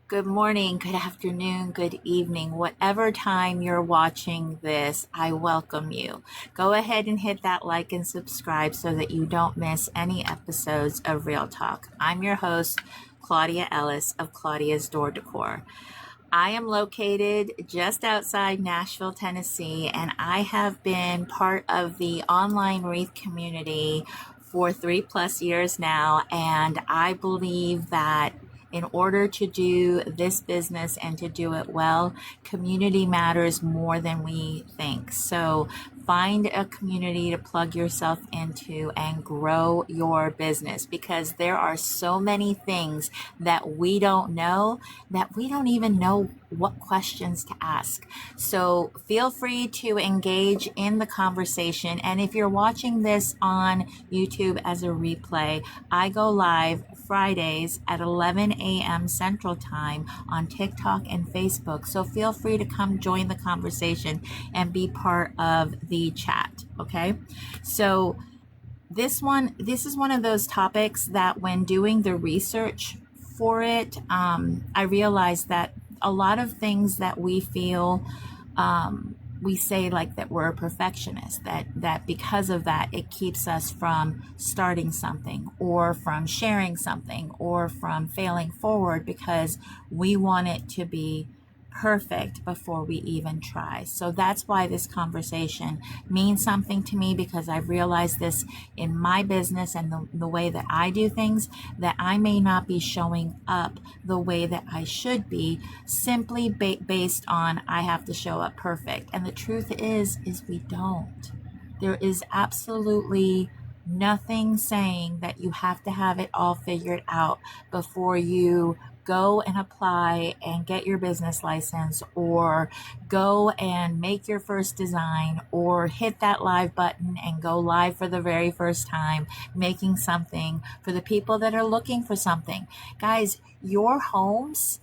Good morning, good afternoon, good evening, whatever time you're watching this, I welcome you. Go ahead and hit that like and subscribe so that you don't miss any episodes of Real Talk. I'm your host, Claudia Ellis of Claudia's Door Decor. I am located just outside Nashville, Tennessee, and I have been part of the online wreath community for 3+ years now. And I believe that in order to do this business and to do it well, community matters more than we think. So find a community to plug yourself into and grow your business, because there are so many things that we don't know, that we don't even know what questions to ask. So feel free to engage in the conversation. And if you're watching this on YouTube as a replay, I go live Fridays at 11 a.m. Central Time on TikTok and Facebook. So feel free to come join the conversation and be part of the chat. Okay. So this is one of those topics that when doing the research for it, I realized that a lot of things that we feel, we say like that we're a perfectionist, that because of that, it keeps us from starting something or from sharing something or from failing forward, because we want it to be perfect before we even try. So that's why this conversation means something to me, because I've realized this in my business and the way that I do things, that I may not be showing up the way that I should be, simply based on I have to show up perfect. And the truth is we don't. There is absolutely nothing saying that you have to have it all figured out before you go and apply and get your business license, or go and make your first design, or hit that live button and go live for the very first time, making something for the people that are looking for something. Guys, your homes,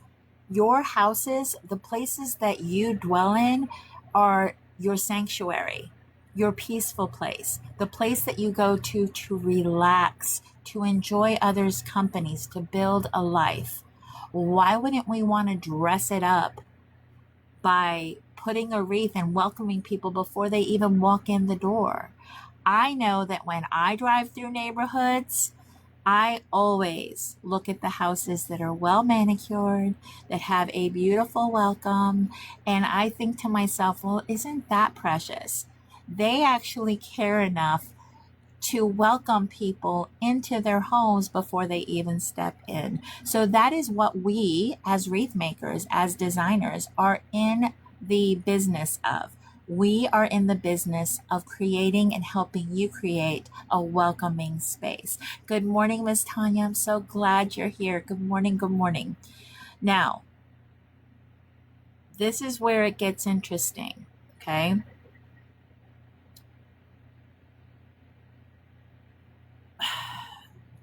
your houses, the places that you dwell in are your sanctuary, your peaceful place, the place that you go to relax, to enjoy others' companies, to build a life. Why wouldn't we want to dress it up by putting a wreath and welcoming people before they even walk in the door? I know that when I drive through neighborhoods, I always look at the houses that are well manicured, that have a beautiful welcome, and I think to myself, well, isn't that precious? They actually care enough to welcome people into their homes before they even step in. So that is what we as wreath makers, as designers, are in the business of. We are in the business of creating and helping you create a welcoming space. Good morning, Miss Tanya. I'm so glad you're here. Good morning. Good morning. Now, this is where it gets interesting. Okay.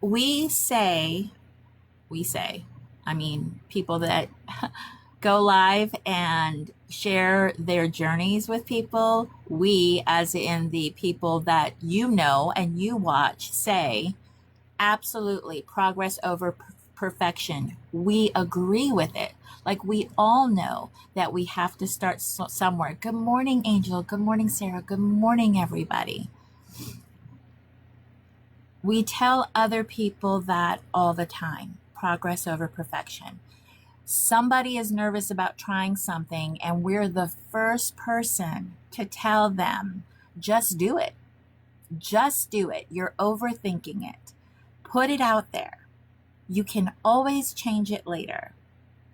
We say, I mean, people that go live and share their journeys with people, we, as in the people that you know and you watch, say, absolutely, progress over perfection. We agree with it. Like, we all know that we have to start somewhere. Good morning, Angel. Good morning, Sarah. Good morning, everybody. We tell other people that all the time, progress over perfection. Somebody is nervous about trying something, and we're the first person to tell them, just do it. Just do it. You're overthinking it. Put it out there. You can always change it later.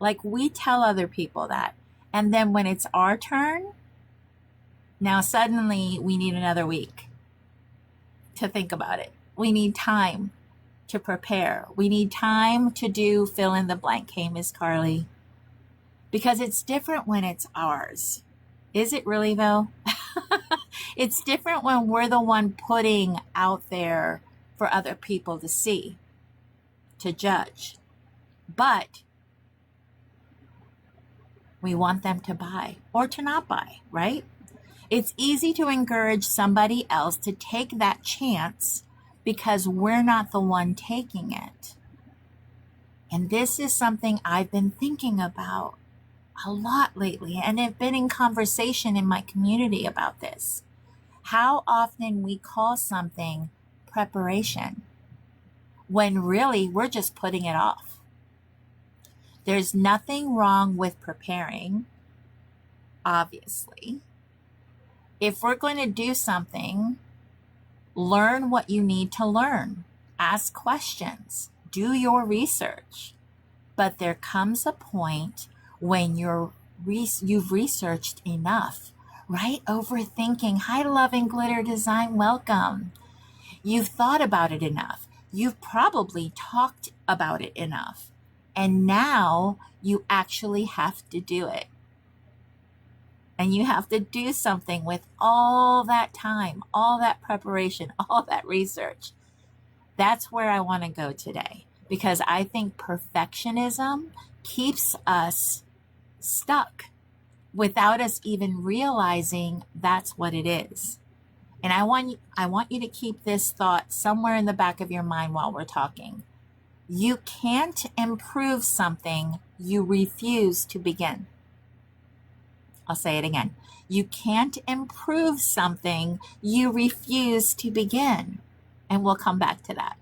Like, we tell other people that. And then when it's our turn, now suddenly we need another week to think about it. We need time to prepare. We need time to do fill in the blank. Hey, Miss Carly. Because it's different when it's ours. Is it really, though? It's different when we're the one putting out there for other people to see, to judge. But we want them to buy or to not buy, right? It's easy to encourage somebody else to take that chance because we're not the one taking it. And this is something I've been thinking about a lot lately, and have been in conversation in my community about this. How often we call something preparation when really we're just putting it off. There's nothing wrong with preparing, obviously. If we're going to do something, learn what you need to learn, ask questions, do your research. But there comes a point when you've researched enough, right? Overthinking. Hi, Love and Glitter Design. Welcome. You've thought about it enough. You've probably talked about it enough. And now you actually have to do it. And you have to do something with all that time, all that preparation, all that research. That's where I want to go today, because I think perfectionism keeps us stuck without us even realizing that's what it is. And I want you to keep this thought somewhere in the back of your mind while we're talking. You can't improve something you refuse to begin. I'll say it again. You can't improve something you refuse to begin. And we'll come back to that.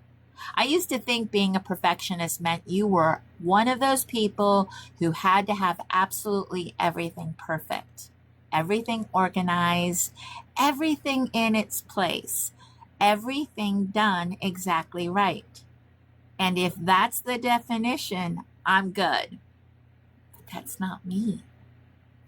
I used to think being a perfectionist meant you were one of those people who had to have absolutely everything perfect, everything organized, everything in its place, everything done exactly right. And if that's the definition, I'm good. But that's not me.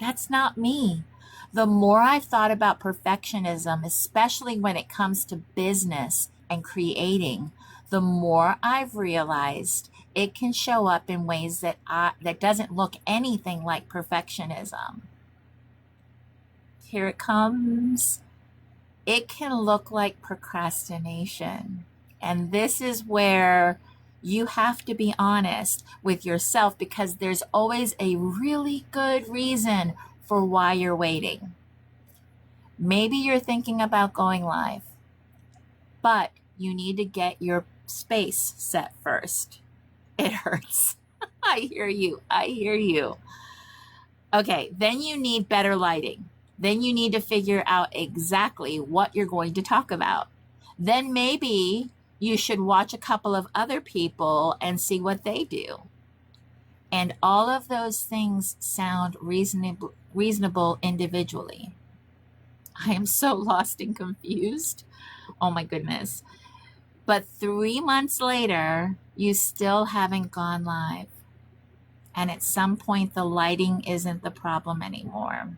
That's not me. The more I've thought about perfectionism, especially when it comes to business and creating, the more I've realized it can show up in ways that doesn't look anything like perfectionism. Here it comes. It can look like procrastination. And this is where you have to be honest with yourself, because there's always a really good reason for why you're waiting. Maybe you're thinking about going live, but you need to get your space set first. It hurts. I hear you. I hear you. Okay, then you need better lighting. Then you need to figure out exactly what you're going to talk about. Then maybe you should watch a couple of other people and see what they do. And all of those things sound reasonable individually. I am so lost and confused. Oh my goodness. But 3 months later, you still haven't gone live. And at some point, the lighting isn't the problem anymore.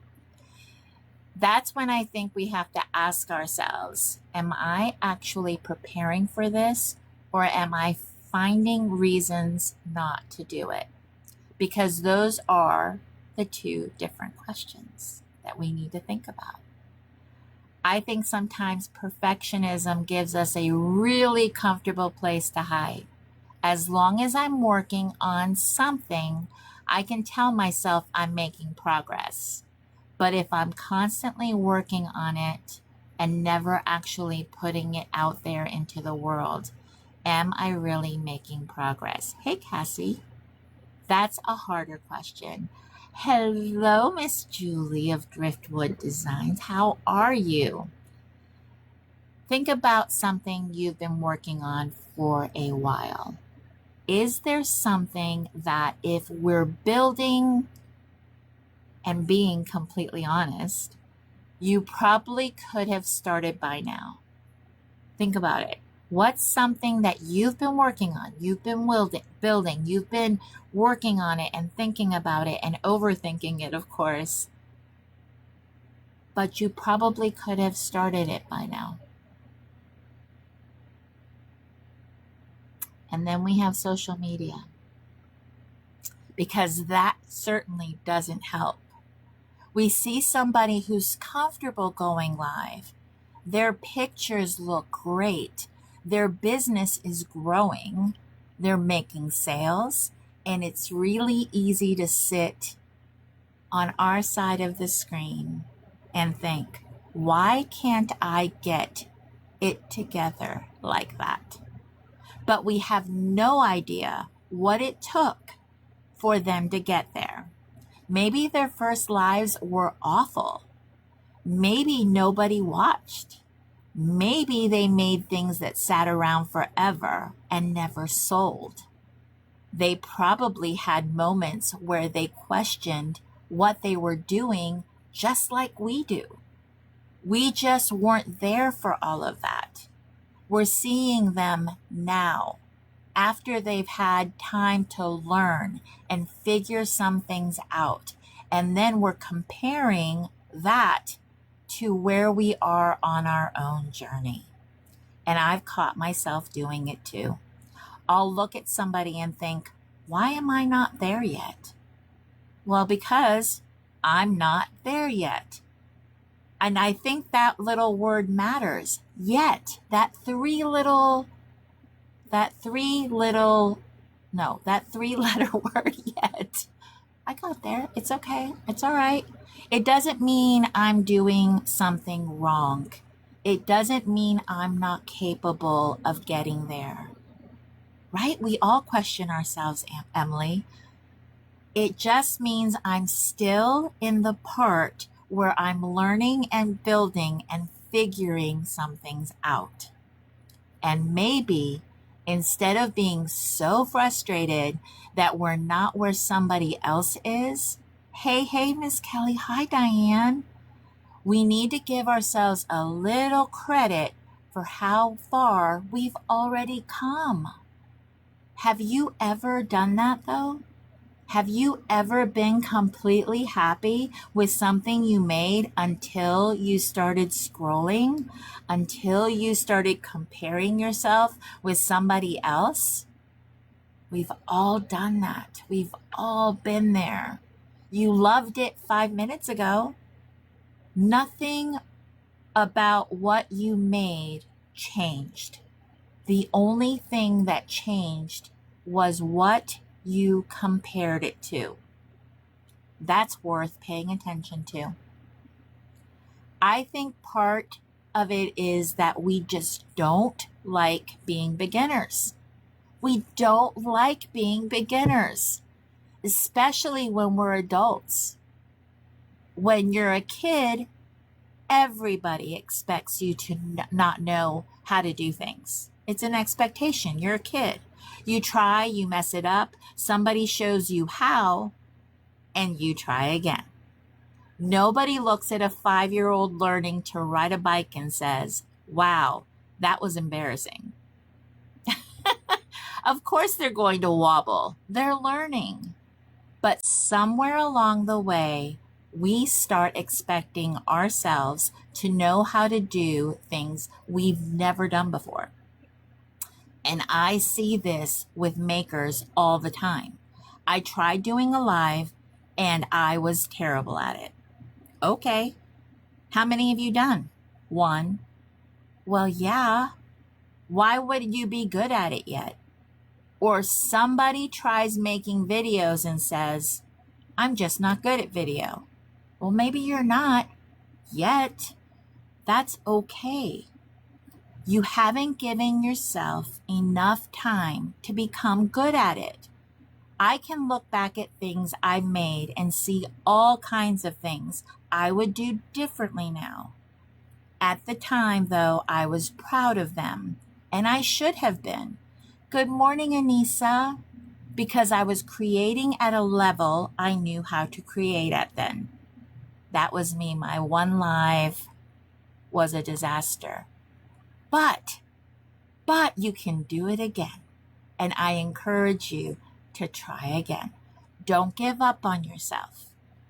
That's when I think we have to ask ourselves, am I actually preparing for this, or am I finding reasons not to do it? Because those are the two different questions that we need to think about. I think sometimes perfectionism gives us a really comfortable place to hide. As long as I'm working on something, I can tell myself I'm making progress. But if I'm constantly working on it and never actually putting it out there into the world, am I really making progress? Hey, Cassie, that's a harder question. Hello, Miss Julie of Driftwood Designs. How are you? Think about something you've been working on for a while. Is there something that, if we're building and being completely honest, you probably could have started by now? Think about it. What's something that you've been working on, you've been building, you've been working on it and thinking about it and overthinking it, of course, but you probably could have started it by now? And then we have social media, because that certainly doesn't help. We see somebody who's comfortable going live. Their pictures look great. Their business is growing. They're making sales. And it's really easy to sit on our side of the screen and think, why can't I get it together like that? But we have no idea what it took for them to get there. Maybe their first lives were awful. Maybe nobody watched. Maybe they made things that sat around forever and never sold. They probably had moments where they questioned what they were doing, just like we do. We just weren't there for all of that. We're seeing them now, after they've had time to learn and figure some things out. And then we're comparing that to where we are on our own journey. And I've caught myself doing it too. I'll look at somebody and think, why am I not there yet? Well, because I'm not there yet. And I think that little word matters. Yet, that three letter word yet. I got there. It's okay. It's all right. It doesn't mean I'm doing something wrong. It doesn't mean I'm not capable of getting there. Right? We all question ourselves, Emily. It just means I'm still in the part where I'm learning and building and figuring some things out. And maybe instead of being so frustrated that we're not where somebody else is, hey, Miss Kelly, hi, Diane. We need to give ourselves a little credit for how far we've already come. Have you ever done that though? Have you ever been completely happy with something you made until you started scrolling, until you started comparing yourself with somebody else? We've all done that. We've all been there. You loved it 5 minutes ago. Nothing about what you made changed. The only thing that changed was what you compared it to. That's worth paying attention to. I think part of it is that we just don't like being beginners. We don't like being beginners, especially when we're adults. When you're a kid, everybody expects you to not know how to do things. It's an expectation. You're a kid. You try, you mess it up, somebody shows you how, and you try again. Nobody looks at a 5-year-old learning to ride a bike and says, wow, that was embarrassing. Of course they're going to wobble. They're learning. But somewhere along the way, we start expecting ourselves to know how to do things we've never done before. And I see this with makers all the time. I tried doing a live and I was terrible at it. Okay. How many have you done? 1. Well, yeah. Why would you be good at it yet? Or somebody tries making videos and says, I'm just not good at video. Well, maybe you're not yet. That's okay. You haven't given yourself enough time to become good at it. I can look back at things I've made and see all kinds of things I would do differently now. At the time, though, I was proud of them, and I should have been. Good morning, Anissa, because I was creating at a level I knew how to create at then. That was me. My one live was a disaster. But you can do it again. And I encourage you to try again. Don't give up on yourself.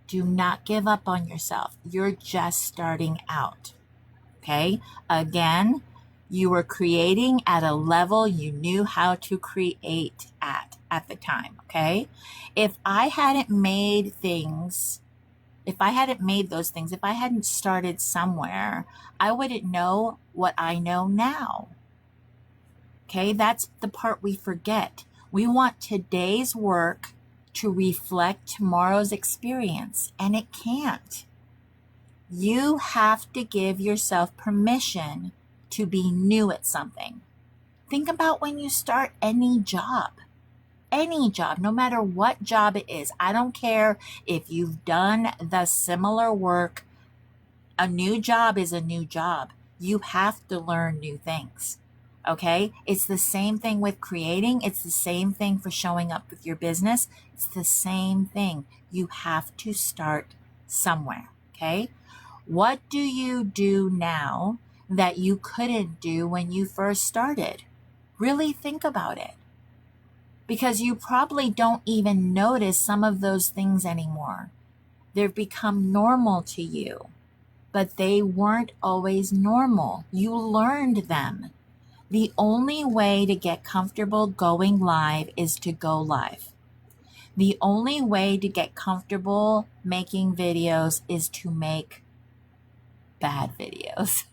Do not give up on yourself. You're just starting out. Okay? Again, you were creating at a level you knew how to create at the time. Okay? If I hadn't made those things, if I hadn't started somewhere, I wouldn't know what I know now. Okay, that's the part we forget. We want today's work to reflect tomorrow's experience, and it can't. You have to give yourself permission to be new at something. Think about when you start any job. any job, no matter what job it is. I don't care if you've done the similar work. A new job is a new job. You have to learn new things. Okay? It's the same thing with creating. It's the same thing for showing up with your business. It's the same thing. You have to start somewhere. Okay? What do you do now that you couldn't do when you first started? Really think about it, because you probably don't even notice some of those things anymore. They've become normal to you, but they weren't always normal. You learned them. The only way to get comfortable going live is to go live. The only way to get comfortable making videos is to make bad videos.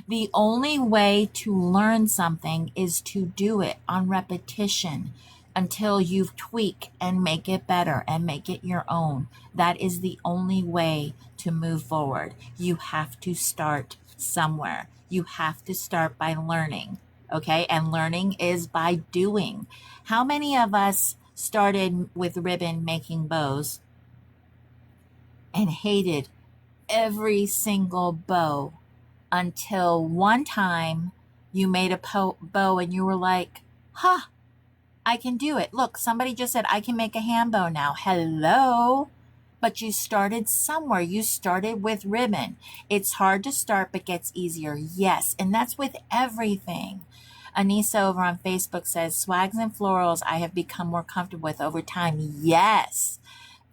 The only way to learn something is to do it on repetition until you tweak and make it better and make it your own. That is the only way to move forward. You have to start somewhere. You have to start by learning. Okay? And learning is by doing. How many of us started with ribbon making bows and hated every single bow until one time you made a bow and you were like, huh, I can do it. Look, somebody just said I can make a hand bow now. Hello. But you started somewhere. You started with ribbon. It's hard to start, but gets easier. Yes. And that's with everything. Anissa over on Facebook says, swags and florals I have become more comfortable with over time. Yes.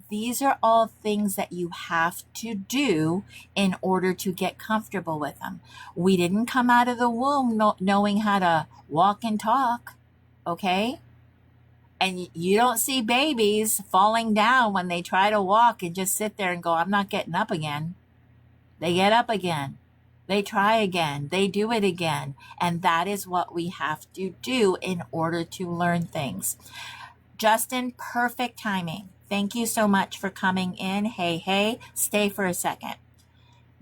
These are all things that you have to do in order to get comfortable with them. We didn't come out of the womb knowing how to walk and talk, okay? And you don't see babies falling down when they try to walk and just sit there and go, I'm not getting up again. They get up again. They try again. They do it again. And that is what we have to do in order to learn things. Justin, perfect timing. Thank you so much for coming in. Hey, stay for a second.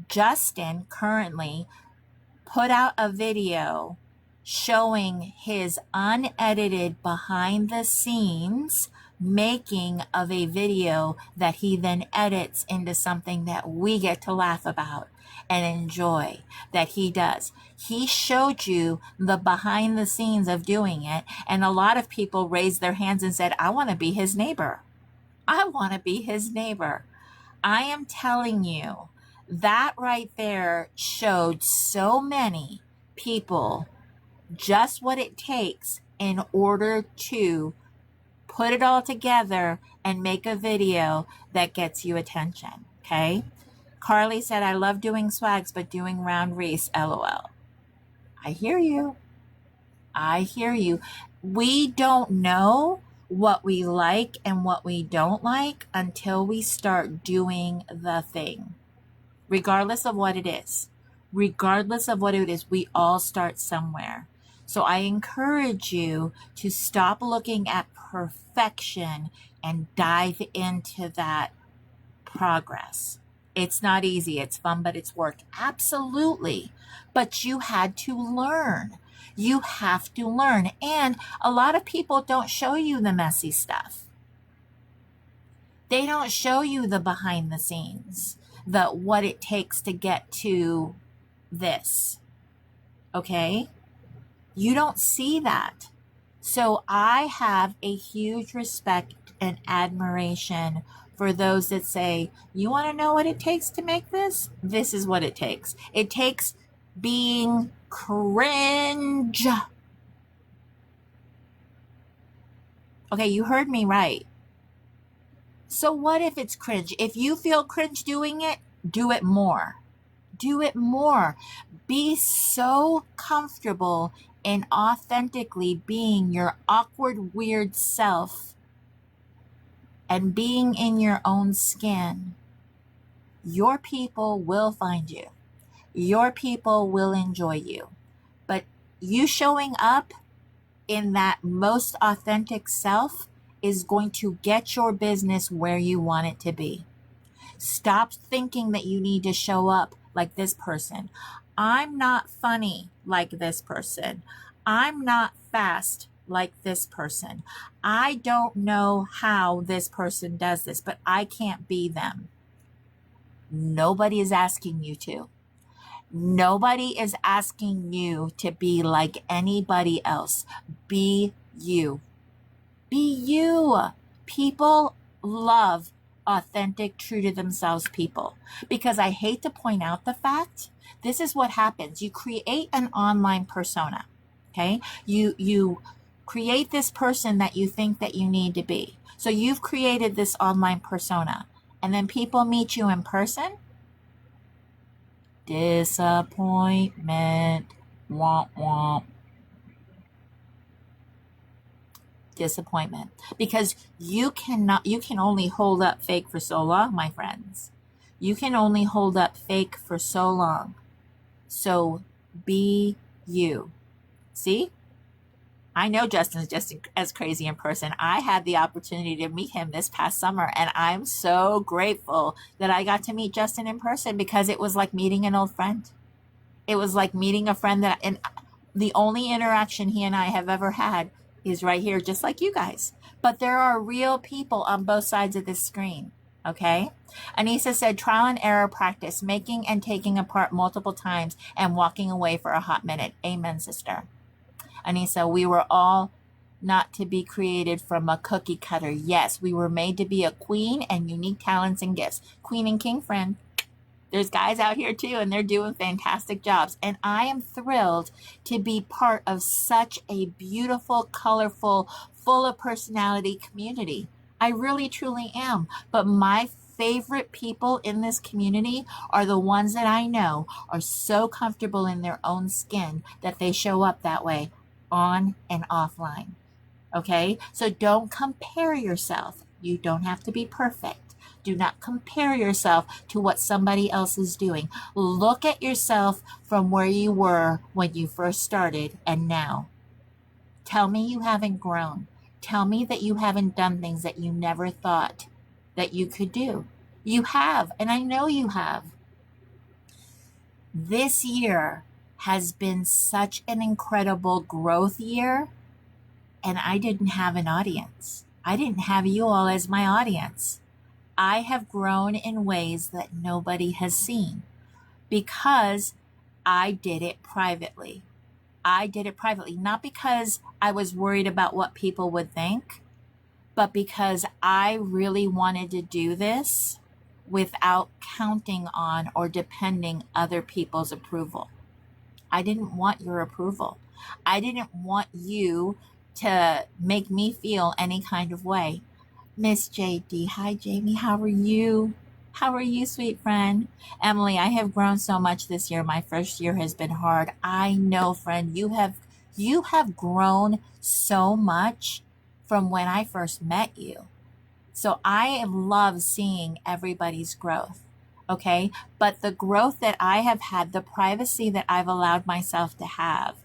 Justin currently put out a video showing his unedited behind the scenes making of a video that he then edits into something that we get to laugh about and enjoy, that he does. He showed you the behind the scenes of doing it, and a lot of people raised their hands and said, I want to be his neighbor. I want to be his neighbor. I am telling you, that right there showed so many people just what it takes in order to put it all together and make a video that gets you attention. Okay? Carly said, I love doing swags, but doing round wreaths, LOL. I hear you. I hear you. We don't know what we like and what we don't like until we start doing the thing, regardless of what it is. Regardless of what it is, we all start somewhere. So I encourage you to stop looking at perfection and dive into that progress. It's not easy. It's fun, but it's work. Absolutely. But you had to learn. You have to learn. And a lot of people don't show you the messy stuff. They don't show you the behind the scenes, the what it takes to get to this. Okay? You don't see that. So I have a huge respect and admiration for those that say, you want to know what it takes to make this? This is what it takes. It takes being cringe. Okay, you heard me right. So what if it's cringe? If you feel cringe doing it, do it more. Do it more. Be so comfortable in authentically being your awkward, weird self and being in your own skin. Your people will find you. Your people will enjoy you. But you showing up in that most authentic self is going to get your business where you want it to be. Stop thinking that you need to show up like this person. I'm not funny like this person. I'm not fast like this person. I don't know how this person does this, but I can't be them. Nobody is asking you to. Nobody is asking you to be like anybody else. Be you. Be you. People love authentic, true to themselves people. Because I hate to point out the fact, this is what happens. You create an online persona. Okay? You create this person that you think that you need to be. So you've created this online persona. And then people meet you in person. Disappointment. Womp womp. Disappointment, because you can only hold up fake for so long, my friends. You can only hold up fake for so long. So be you. See, I know Justin's just as crazy in person. I had the opportunity to meet him this past summer, and I'm so grateful that I got to meet Justin in person, because it was like meeting an old friend. It was like meeting a friend that, and the only interaction he and I have ever had is right here, just like you guys. But there are real people on both sides of this screen. Okay. Anissa said, trial and error practice, making and taking apart multiple times and walking away for a hot minute. Amen, sister. Anissa, we were all not to be created from a cookie cutter. Yes, we were made to be a queen and unique talents and gifts. Queen and king, friend. There's guys out here too, and they're doing fantastic jobs. And I am thrilled to be part of such a beautiful, colorful, full of personality community. I really, truly am. But my favorite people in this community are the ones that I know are so comfortable in their own skin that they show up that way on and offline. Okay? So don't compare yourself. You don't have to be perfect. Do not compare yourself to what somebody else is doing. Look at yourself from where you were when you first started and now. Tell me you haven't grown. Tell me that you haven't done things that you never thought that you could do. You have, and I know you have. This year has been such an incredible growth year, and I didn't have an audience. I didn't have you all as my audience. I have grown in ways that nobody has seen because I did it privately. I did it privately, not because I was worried about what people would think, but because I really wanted to do this without counting on or depending other people's approval. I didn't want your approval. I didn't want you to make me feel any kind of way. Miss JD. Hi, Jamie. How are you? How are you, sweet friend? Emily, I have grown so much this year. My first year has been hard. I know, friend. You have grown so much from when I first met you. So I love seeing everybody's growth. Okay. But the growth that I have had, the privacy that I've allowed myself to have,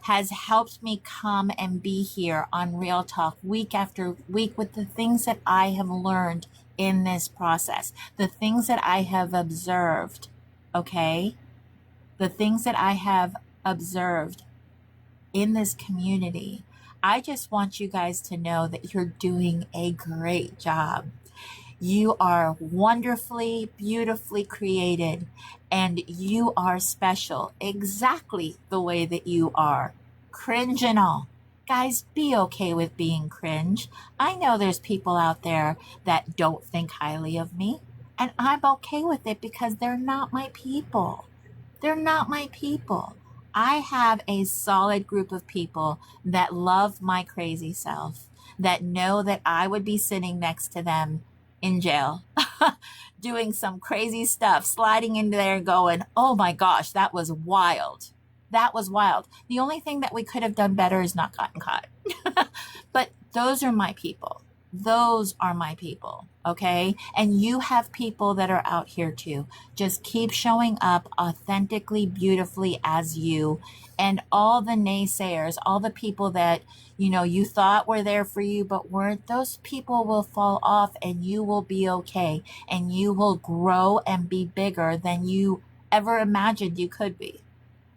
has helped me come and be here on Real Talk week after week with the things that I have learned in this process, the things that I have observed. Okay. The things that I have observed in this community. I just want you guys to know that you're doing a great job. You are wonderfully, beautifully created, and you are special exactly the way that you are. Cringe and all. Guys, be okay with being cringe. I know there's people out there that don't think highly of me, and I'm okay with it because they're not my people. They're not my people. I have a solid group of people that love my crazy self, that know that I would be sitting next to them in jail, doing some crazy stuff, sliding into there and going, oh my gosh, that was wild. That was wild. The only thing that we could have done better is not gotten caught. But those are my people. Those are my people. Okay. And you have people that are out here too. Just keep showing up authentically, beautifully as you. And all the naysayers, all the people that, you thought were there for you, but weren't, those people will fall off and you will be okay. And you will grow and be bigger than you ever imagined you could be.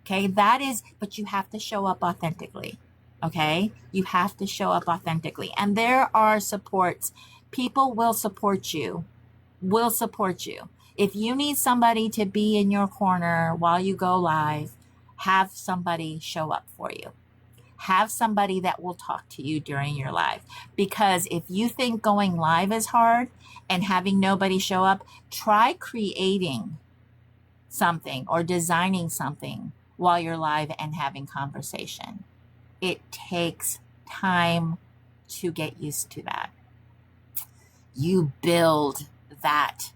Okay. But you have to show up authentically. Okay? You have to show up authentically. And there are supports. People will support you, will support you. If you need somebody to be in your corner while you go live, have somebody show up for you. Have somebody that will talk to you during your live. Because if you think going live is hard and having nobody show up, try creating something or designing something while you're live and having conversation. It takes time to get used to that. You build that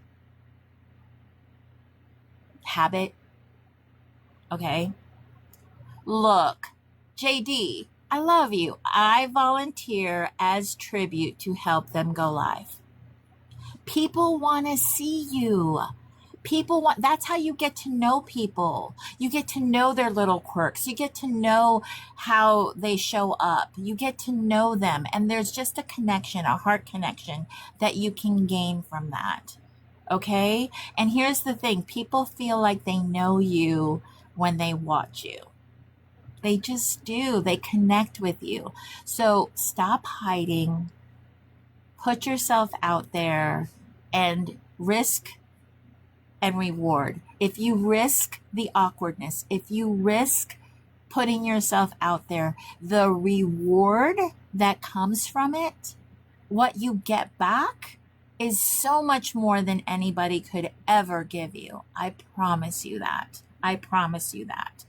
habit. Okay. Look, JD, I love you. I volunteer as tribute to help them go live. People want to see you. People want, that's how you get to know people. You get to know their little quirks. You get to know how they show up. You get to know them. And there's just a connection, a heart connection that you can gain from that. Okay? And here's the thing, people feel like they know you when they watch you. They just do. They connect with you. So stop hiding, put yourself out there, and risk and reward. If you risk the awkwardness, if you risk putting yourself out there, the reward that comes from it, what you get back is so much more than anybody could ever give you. I promise you that. I promise you that.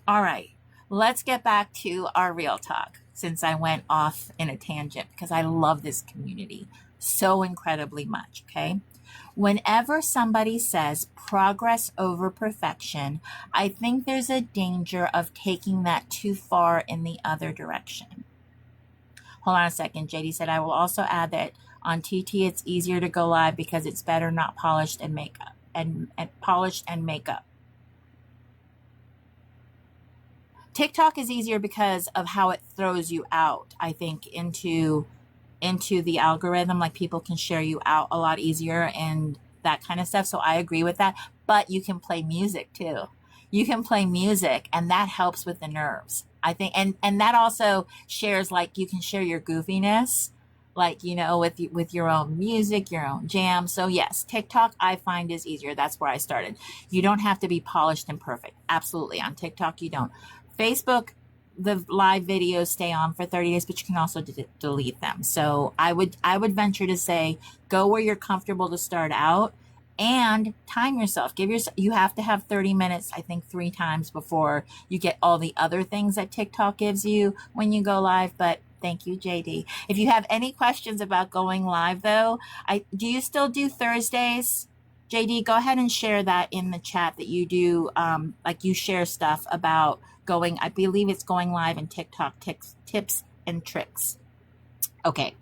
All right, let's get back to our real talk since I went off in a tangent because I love this community so incredibly much, okay? Whenever somebody says progress over perfection, I think there's a danger of taking that too far in the other direction. Hold on a second. JD said, I will also add that on TT, it's easier to go live because it's better not polished and makeup and polished and makeup. TikTok is easier because of how it throws you out, I think, into the algorithm. Like people can share you out a lot easier and that kind of stuff. So I agree with that. But you can play music too. You can play music and that helps with the nerves. I think and that also shares, like you can share your goofiness, like with your own music, your own jam. So yes, TikTok I find is easier. That's where I started. You don't have to be polished and perfect. Absolutely. On TikTok you don't. Facebook, the live videos stay on for 30 days, but you can also delete them. So I would venture to say go where you're comfortable to start out and time yourself. You have to have 30 minutes, I think 3 times before you get all the other things that TikTok gives you when you go live. But thank you, JD. If you have any questions about going live though, do you still do Thursdays? JD, go ahead and share that in the chat that you do, like you share stuff about going, I believe it's going live in TikTok tips and tricks. Okay.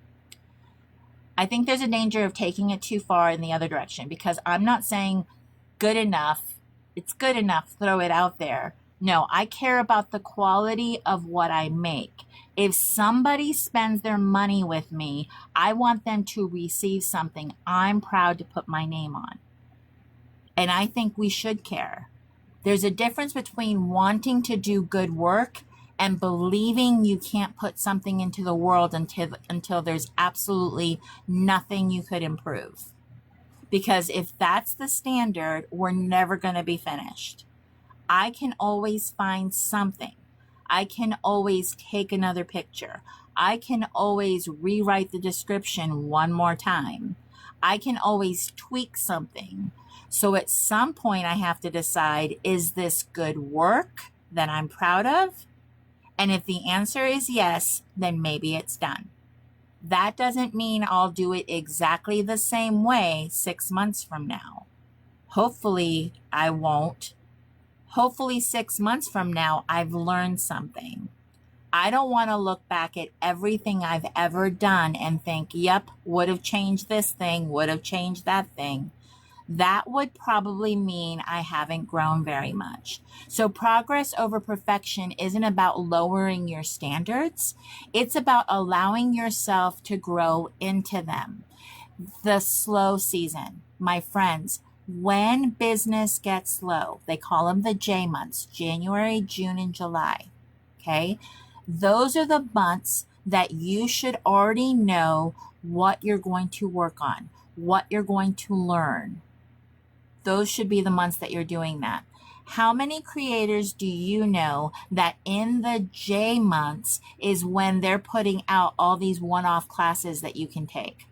I think there's a danger of taking it too far in the other direction because I'm not saying good enough. It's good enough. Throw it out there. No, I care about the quality of what I make. If somebody spends their money with me, I want them to receive something I'm proud to put my name on. And I think we should care. There's a difference between wanting to do good work and believing you can't put something into the world until there's absolutely nothing you could improve. Because if that's the standard, we're never going to be finished. I can always find something. I can always take another picture. I can always rewrite the description one more time. I can always tweak something. So at some point I have to decide, is this good work that I'm proud of? And if the answer is yes, then maybe it's done. That doesn't mean I'll do it exactly the same way 6 months from now. Hopefully I won't. Hopefully 6 months from now, I've learned something. I don't want to look back at everything I've ever done and think, yep, would have changed this thing, would have changed that thing. That would probably mean I haven't grown very much. So progress over perfection isn't about lowering your standards. It's about allowing yourself to grow into them. The slow season, my friends, when business gets slow, they call them the J months, January, June, and July. Okay. Those are the months that you should already know what you're going to work on, what you're going to learn. Those should be the months that you're doing that. How many creators do you know that in the J months is when they're putting out all these one-off classes that you can take?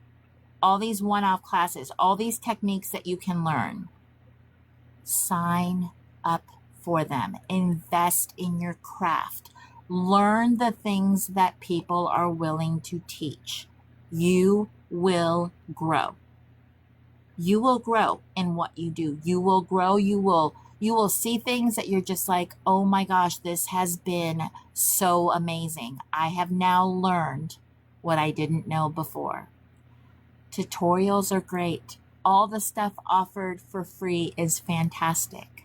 All these one-off classes, all these techniques that you can learn. Sign up for them. Invest in your craft. Learn the things that people are willing to teach. You will grow. You will grow in what you do. You will grow. You will see things that you're just like, oh my gosh, this has been so amazing. I have now learned what I didn't know before. Tutorials are great. All the stuff offered for free is fantastic.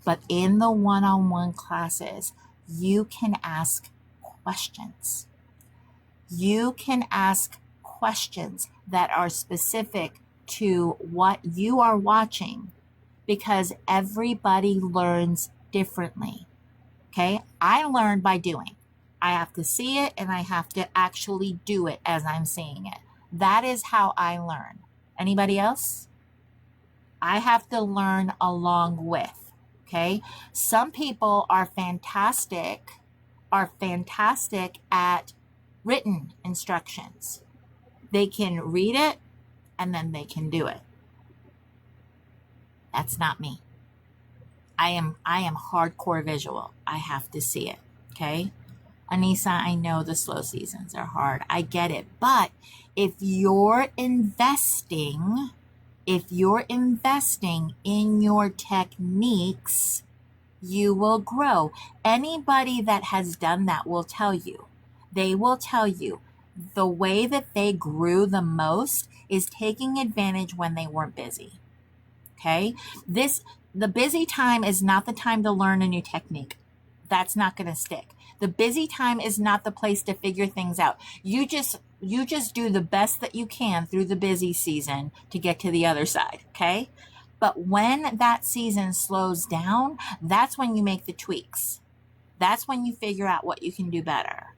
But in the one-on-one classes, you can ask questions. You can ask questions that are specific to what you are watching, because everybody learns differently. Okay? I learn by doing. I have to see it and I have to actually do it as I'm seeing it. That is how I learn. Anybody else? I have to learn along with. Okay? Some people are fantastic at written instructions. They can read it and then they can do it. That's not me. I am hardcore visual. I have to see it. Okay? Anissa, I know the slow seasons are hard. I get it. But if you're investing in your techniques, you will grow. Anybody that has done that will tell you. They will tell you the way that they grew the most is taking advantage when they weren't busy. Okay? The busy time is not the time to learn a new technique. That's not going to stick. The busy time is not the place to figure things out. You just do the best that you can through the busy season to get to the other side, okay? But when that season slows down, that's when you make the tweaks. That's when you figure out what you can do better,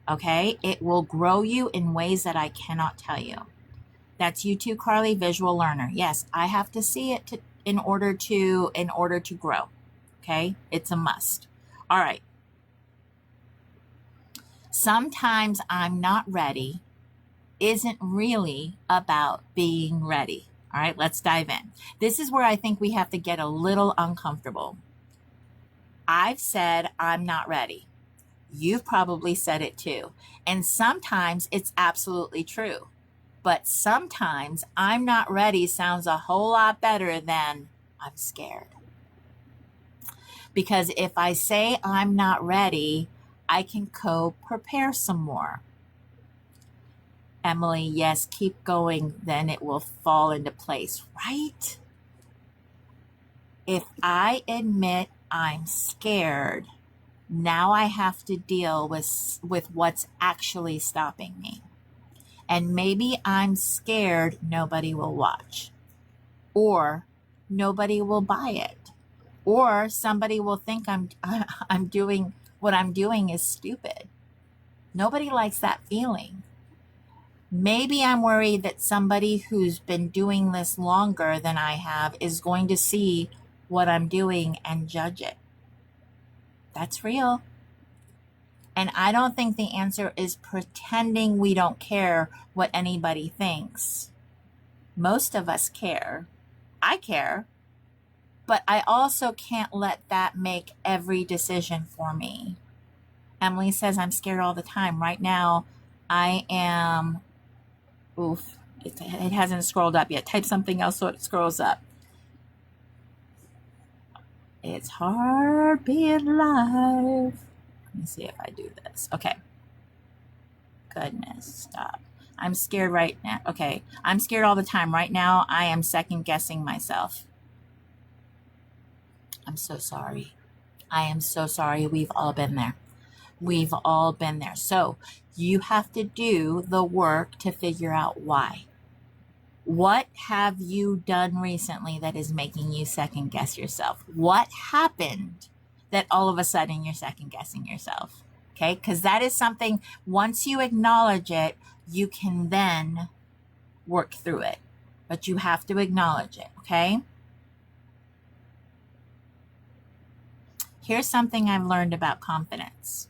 okay? It will grow you in ways that I cannot tell you. That's you too, Carly, visual learner. Yes, I have to see it in order to grow, okay? It's a must. All right. Sometimes I'm not ready isn't really about being ready. All right, let's dive in. This is where I think we have to get a little uncomfortable. I've said I'm not ready. You've probably said it too. And sometimes it's absolutely true. But sometimes I'm not ready sounds a whole lot better than I'm scared. Because if I say I'm not ready, I can prepare some more. Emily, yes, keep going, then it will fall into place, right? If I admit I'm scared, now I have to deal with what's actually stopping me. And maybe I'm scared nobody will watch, or nobody will buy it, or somebody will think I'm doing what I'm doing is stupid. Nobody likes that feeling. Maybe I'm worried that somebody who's been doing this longer than I have is going to see what I'm doing and judge it. That's real. And I don't think the answer is pretending we don't care what anybody thinks. Most of us care. I care. But I also can't let that make every decision for me. Emily says I'm scared all the time. Right now, I am... Oof, it hasn't scrolled up yet. Type something else so it scrolls up. It's hard being live. Let me see if I do this. Okay. Goodness, stop. I'm scared right now. Okay. I'm scared all the time. Right now, I am second guessing myself. I'm so sorry. I am so sorry. We've all been there. We've all been there. So you have to do the work to figure out why. What have you done recently that is making you second guess yourself? What happened that all of a sudden you're second guessing yourself? Okay, because that is something, once you acknowledge it, you can then work through it. But you have to acknowledge it, okay? Here's something I've learned about confidence.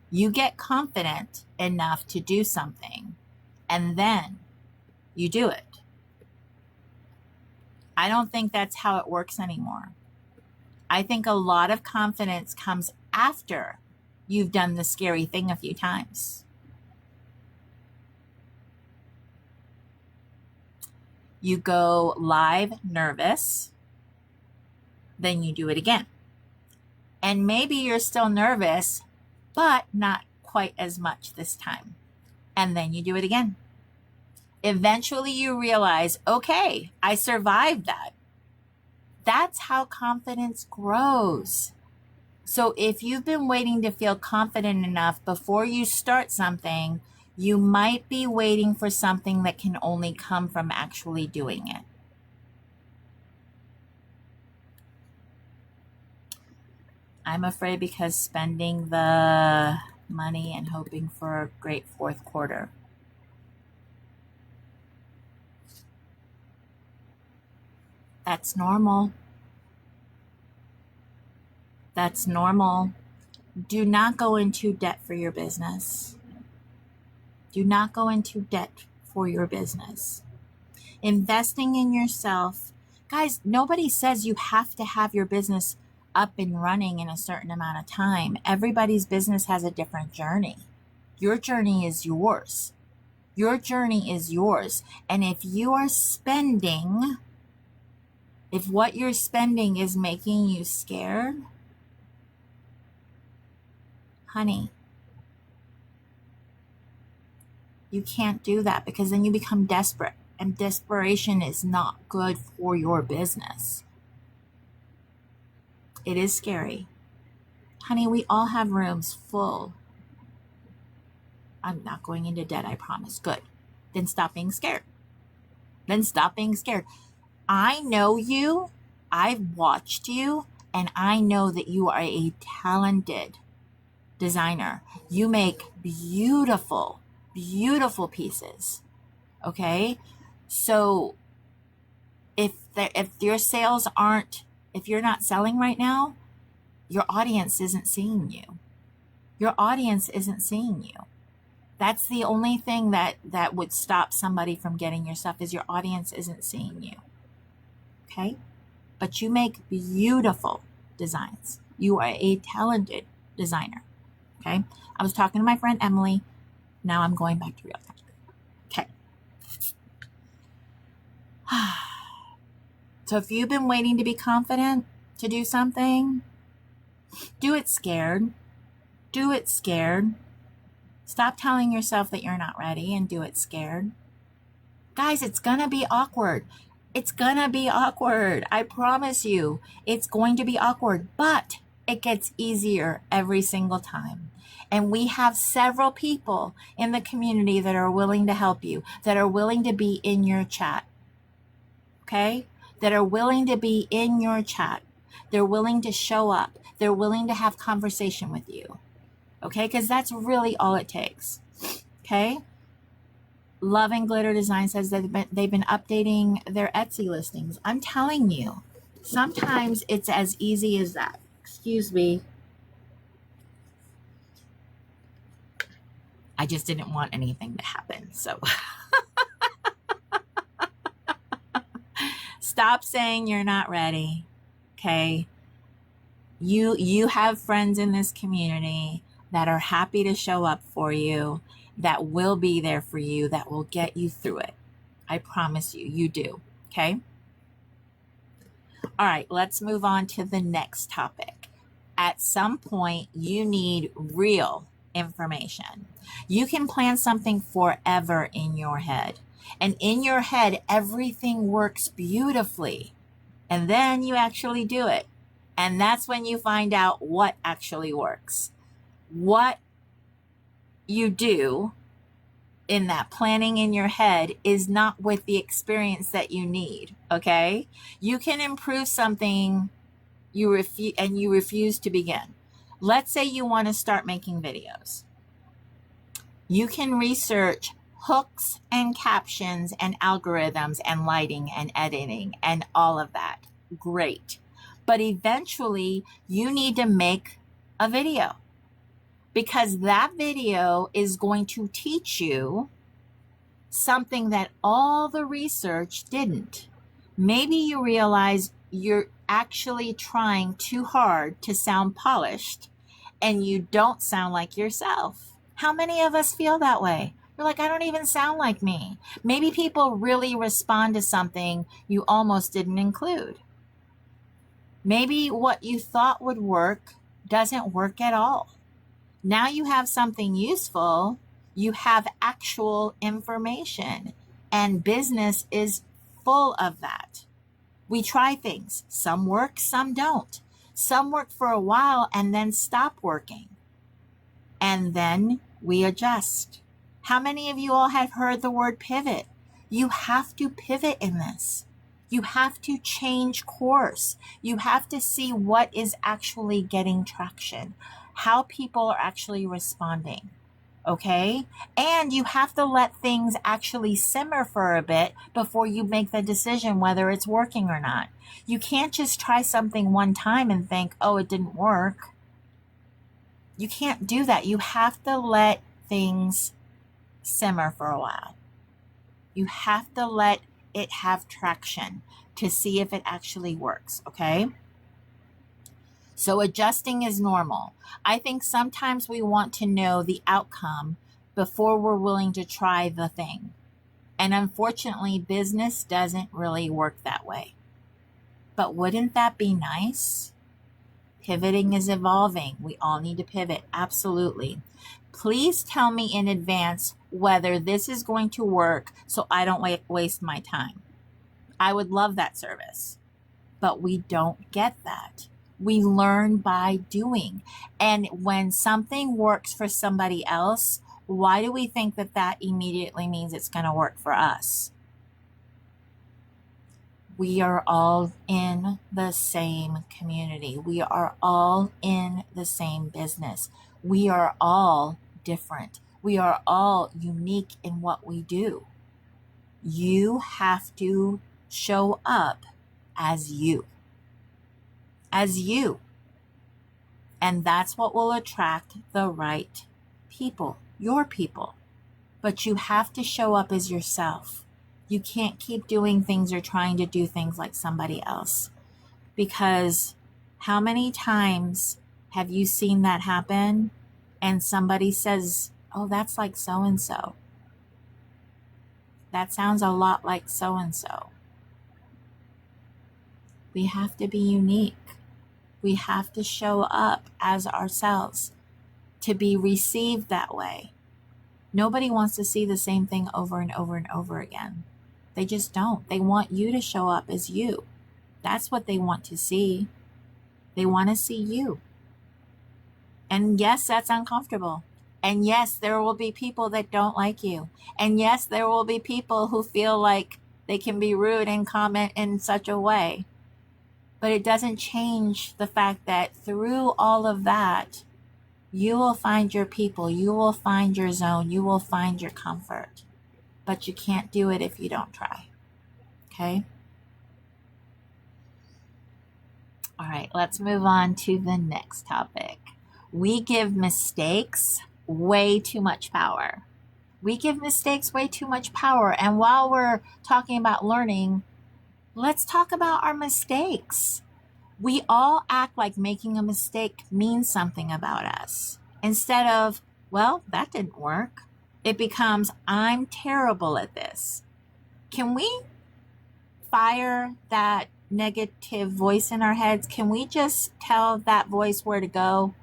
You get confident enough to do something, and then you do it. I don't think that's how it works anymore. I think a lot of confidence comes after you've done the scary thing a few times. You go live nervous, then you do it again. And maybe you're still nervous, but not quite as much this time. And then you do it again. Eventually you realize, okay, I survived that. That's how confidence grows. So if you've been waiting to feel confident enough before you start something, you might be waiting for something that can only come from actually doing it. I'm afraid because spending the money and hoping for a great fourth quarter. That's normal. That's normal. Do not go into debt for your business. Do not go into debt for your business. Investing in yourself. Guys, nobody says you have to have your business up and running in a certain amount of time. Everybody's business has a different journey. Your journey is yours. Your journey is yours. And if you are spending, if what you're spending is making you scared, honey, you can't do that, because then you become desperate, and desperation is not good for your business. It is scary. Honey, we all have rooms full. I'm not going into debt, I promise. Good. Then stop being scared. Then stop being scared. I know you. I've watched you, and I know that you are a talented designer. You make beautiful, beautiful pieces. Okay? So if your sales aren't, if you're not selling right now, your audience isn't seeing you. Your audience isn't seeing you. That's the only thing that would stop somebody from getting your stuff, is your audience isn't seeing you. Okay? But you make beautiful designs. You are a talented designer. Okay? I was talking to my friend Emily. Now I'm going back to real time. Okay. So if you've been waiting to be confident to do something, do it scared. Do it scared. Stop telling yourself that you're not ready and do it scared. Guys, it's gonna be awkward. It's gonna be awkward. I promise you, it's going to be awkward, but it gets easier every single time. And we have several people in the community that are willing to help you, that are willing to be in your chat. Okay? That are willing to be in your chat. They're willing to show up. They're willing to have conversation with you. Okay? Because that's really all it takes. Okay? Love and Glitter Design says that they've been updating their Etsy listings. I'm telling you, sometimes it's as easy as that. Excuse me. I just didn't want anything to happen. So stop saying you're not ready. Okay? You have friends in this community that are happy to show up for you, that will be there for you, that will get you through it. I promise you, you do. Okay? All right, let's move on to the next topic. At some point, you need real information. You can plan something forever in your head. And in your head, everything works beautifully. And then you actually do it. And that's when you find out what actually works. What you do in that planning in your head is not with the experience that you need. Okay? You can improve something you refuse to begin. Let's say you want to start making videos. You can research hooks and captions and algorithms and lighting and editing and all of that. Great. But eventually you need to make a video, because that video is going to teach you something that all the research didn't. Maybe you realize you're actually trying too hard to sound polished and you don't sound like yourself. How many of us feel that way? You're like, I don't even sound like me. Maybe people really respond to something you almost didn't include. Maybe what you thought would work doesn't work at all. Now you have something useful, you have actual information, and business is full of that. We try things. Some work, some don't. Some work for a while and then stop working. And then we adjust. How many of you all have heard the word pivot? You have to pivot in this. You have to change course. You have to see what is actually getting traction, how people are actually responding. Okay? And you have to let things actually simmer for a bit before you make the decision whether it's working or not. You can't just try something one time and think, oh, it didn't work. You can't do that. You have to let things simmer for a while. You have to let it have traction to see if it actually works, okay? So adjusting is normal. I think sometimes we want to know the outcome before we're willing to try the thing. And unfortunately, business doesn't really work that way. But wouldn't that be nice? Pivoting is evolving. We all need to pivot. Absolutely. Please tell me in advance whether this is going to work so I don't waste my time. I would love that service, but we don't get that. We learn by doing. And when something works for somebody else, why do we think that that immediately means it's going to work for us? We are all in the same community. We are all in the same business. We are all different. We are all unique in what we do. You have to show up as you. As you. And that's what will attract the right people, your people. But you have to show up as yourself. You can't keep doing things or trying to do things like somebody else. Because how many times have you seen that happen and somebody says, oh, that's like so-and-so. That sounds a lot like so-and-so. We have to be unique. We have to show up as ourselves to be received that way. Nobody wants to see the same thing over and over and over again. They just don't. They want you to show up as you. That's what they want to see. They want to see you. And yes, that's uncomfortable. And yes, there will be people that don't like you. And yes, there will be people who feel like they can be rude and comment in such a way. But it doesn't change the fact that through all of that, you will find your people, you will find your zone, you will find your comfort. But you can't do it if you don't try. Okay? All right, let's move on to the next topic. We give mistakes way too much power. We give mistakes way too much power. And while we're talking about learning, let's talk about our mistakes. We all act like making a mistake means something about us. Instead of, well, that didn't work, it becomes, I'm terrible at this. Can we fire that negative voice in our heads? Can we just tell that voice where to go?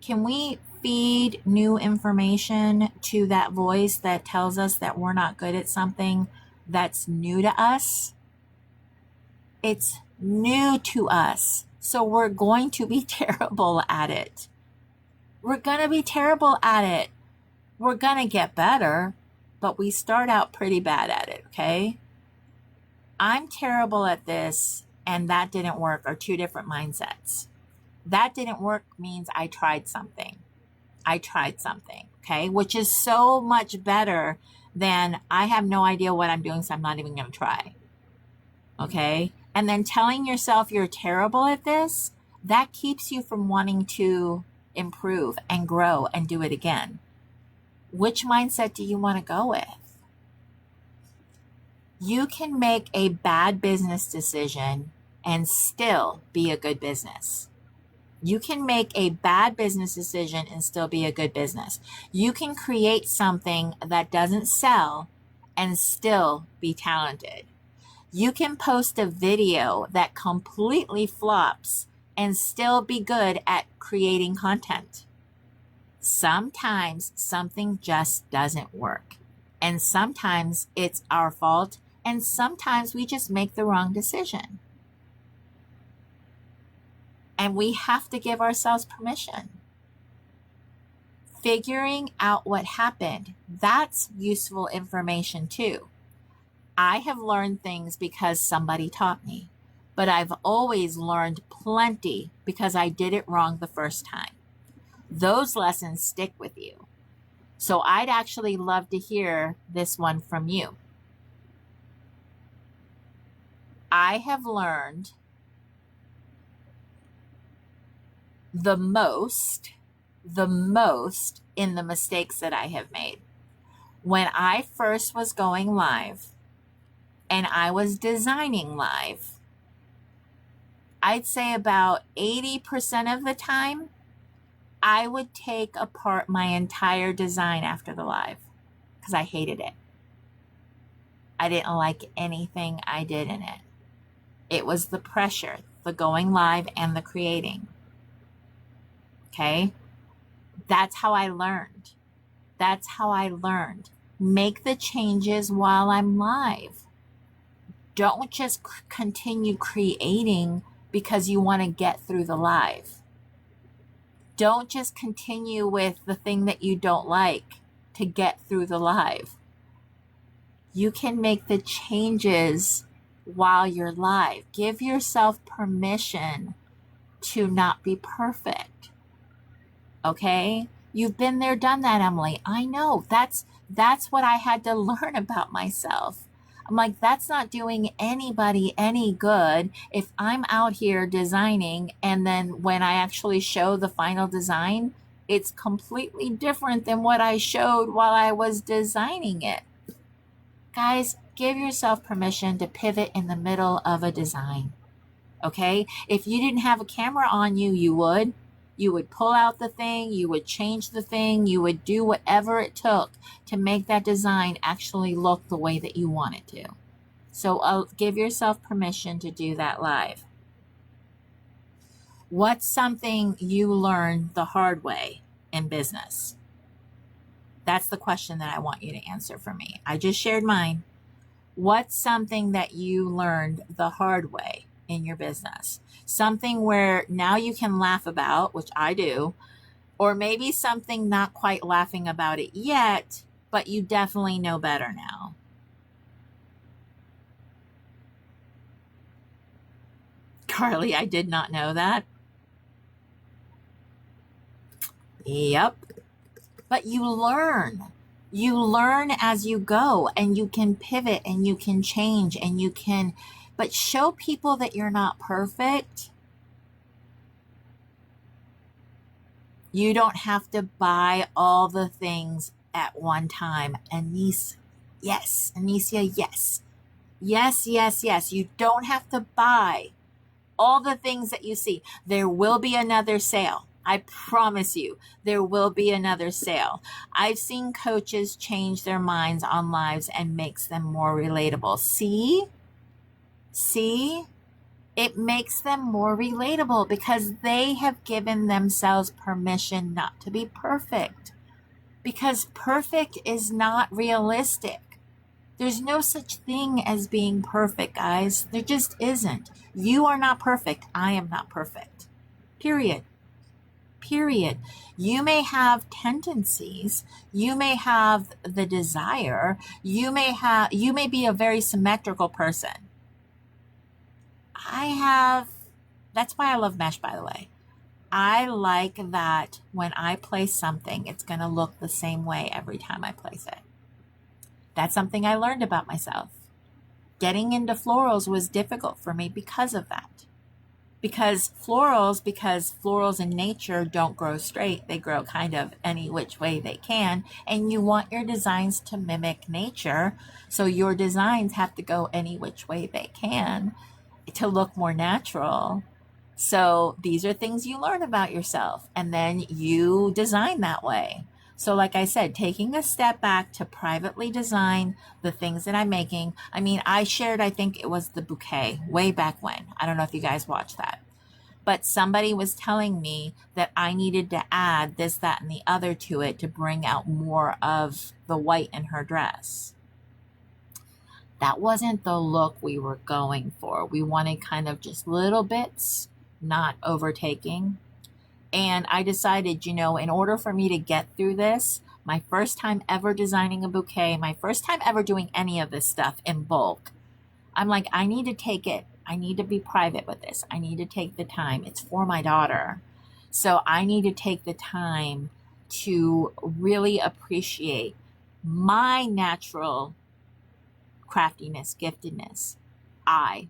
Can we feed new information to that voice that tells us that we're not good at something that's new to us? It's new to us, so we're going to be terrible at it. We're going to be terrible at it. We're going to get better, but we start out pretty bad at it, okay? I'm terrible at this and that didn't work are two different mindsets. That didn't work means I tried something. I tried something, okay? Which is so much better than I have no idea what I'm doing, so I'm not even going to try, okay? And then telling yourself you're terrible at this, that keeps you from wanting to improve and grow and do it again. Which mindset do you want to go with? You can make a bad business decision and still be a good business. You can make a bad business decision and still be a good business. You can create something that doesn't sell and still be talented. You can post a video that completely flops and still be good at creating content. Sometimes something just doesn't work. And sometimes it's our fault. And sometimes we just make the wrong decision. And we have to give ourselves permission. Figuring out what happened, that's useful information too. I have learned things because somebody taught me, but I've always learned plenty because I did it wrong the first time. Those lessons stick with you. So I'd actually love to hear this one from you. I have learned the most in the mistakes that I have made. When I first was going live and I was designing live, I'd say about 80% of the time, I would take apart my entire design after the live because I hated it. I didn't like anything I did in it. It was the pressure, the going live and the creating. Okay? That's how I learned. That's how I learned. Make the changes while I'm live. Don't just continue creating because you want to get through the live. Don't just continue with the thing that you don't like to get through the live. You can make the changes while you're live. Give yourself permission to not be perfect. Okay? You've been there, done that, Emily. I know. That's what I had to learn about myself. I'm like, that's not doing anybody any good if I'm out here designing and then when I actually show the final design, it's completely different than what I showed while I was designing it. Guys, give yourself permission to pivot in the middle of a design. Okay? If you didn't have a camera on you, you would. You would pull out the thing, you would change the thing, you would do whatever it took to make that design actually look the way that you want it to. So give yourself permission to do that live. What's something you learned the hard way in business? That's the question that I want you to answer for me. I just shared mine. What's something that you learned the hard way in your business? Something where now you can laugh about, which I do, or maybe something not quite laughing about it yet, but you definitely know better now. Carly, I did not know that. Yep. But you learn. You learn as you go and you can pivot and you can change and you can, but show people that you're not perfect. You don't have to buy all the things at one time. Anissa, yes. Anicia, yes. Yes, yes, yes. You don't have to buy all the things that you see. There will be another sale. I promise you, there will be another sale. I've seen coaches change their minds on lives and makes them more relatable. See? It makes them more relatable because they have given themselves permission not to be perfect. Because perfect is not realistic. There's no such thing as being perfect, guys. There just isn't. You are not perfect. I am not perfect. Period. You may have tendencies. You may have the desire. You may be a very symmetrical person. That's why I love mesh, by the way. I like that when I place something, it's going to look the same way every time I place it. That's something I learned about myself. Getting into florals was difficult for me because of that. Because florals in nature don't grow straight. They grow kind of any which way they can. And you want your designs to mimic nature. So your designs have to go any which way they can to look more natural. So these are things you learn about yourself and then you design that way. So, like I said, taking a step back to privately design the things that I'm making. I mean, I shared, I think it was the bouquet way back when. I don't know if you guys watched that, but somebody was telling me that I needed to add this, that, and the other to it to bring out more of the white in her dress. That wasn't the look we were going for. We wanted kind of just little bits, not overtaking. And I decided, in order for me to get through this, my first time ever designing a bouquet, my first time ever doing any of this stuff in bulk, I'm like, I need to take it. I need to be private with this. I need to take the time. It's for my daughter. So I need to take the time to really appreciate my natural craftiness, giftedness, I,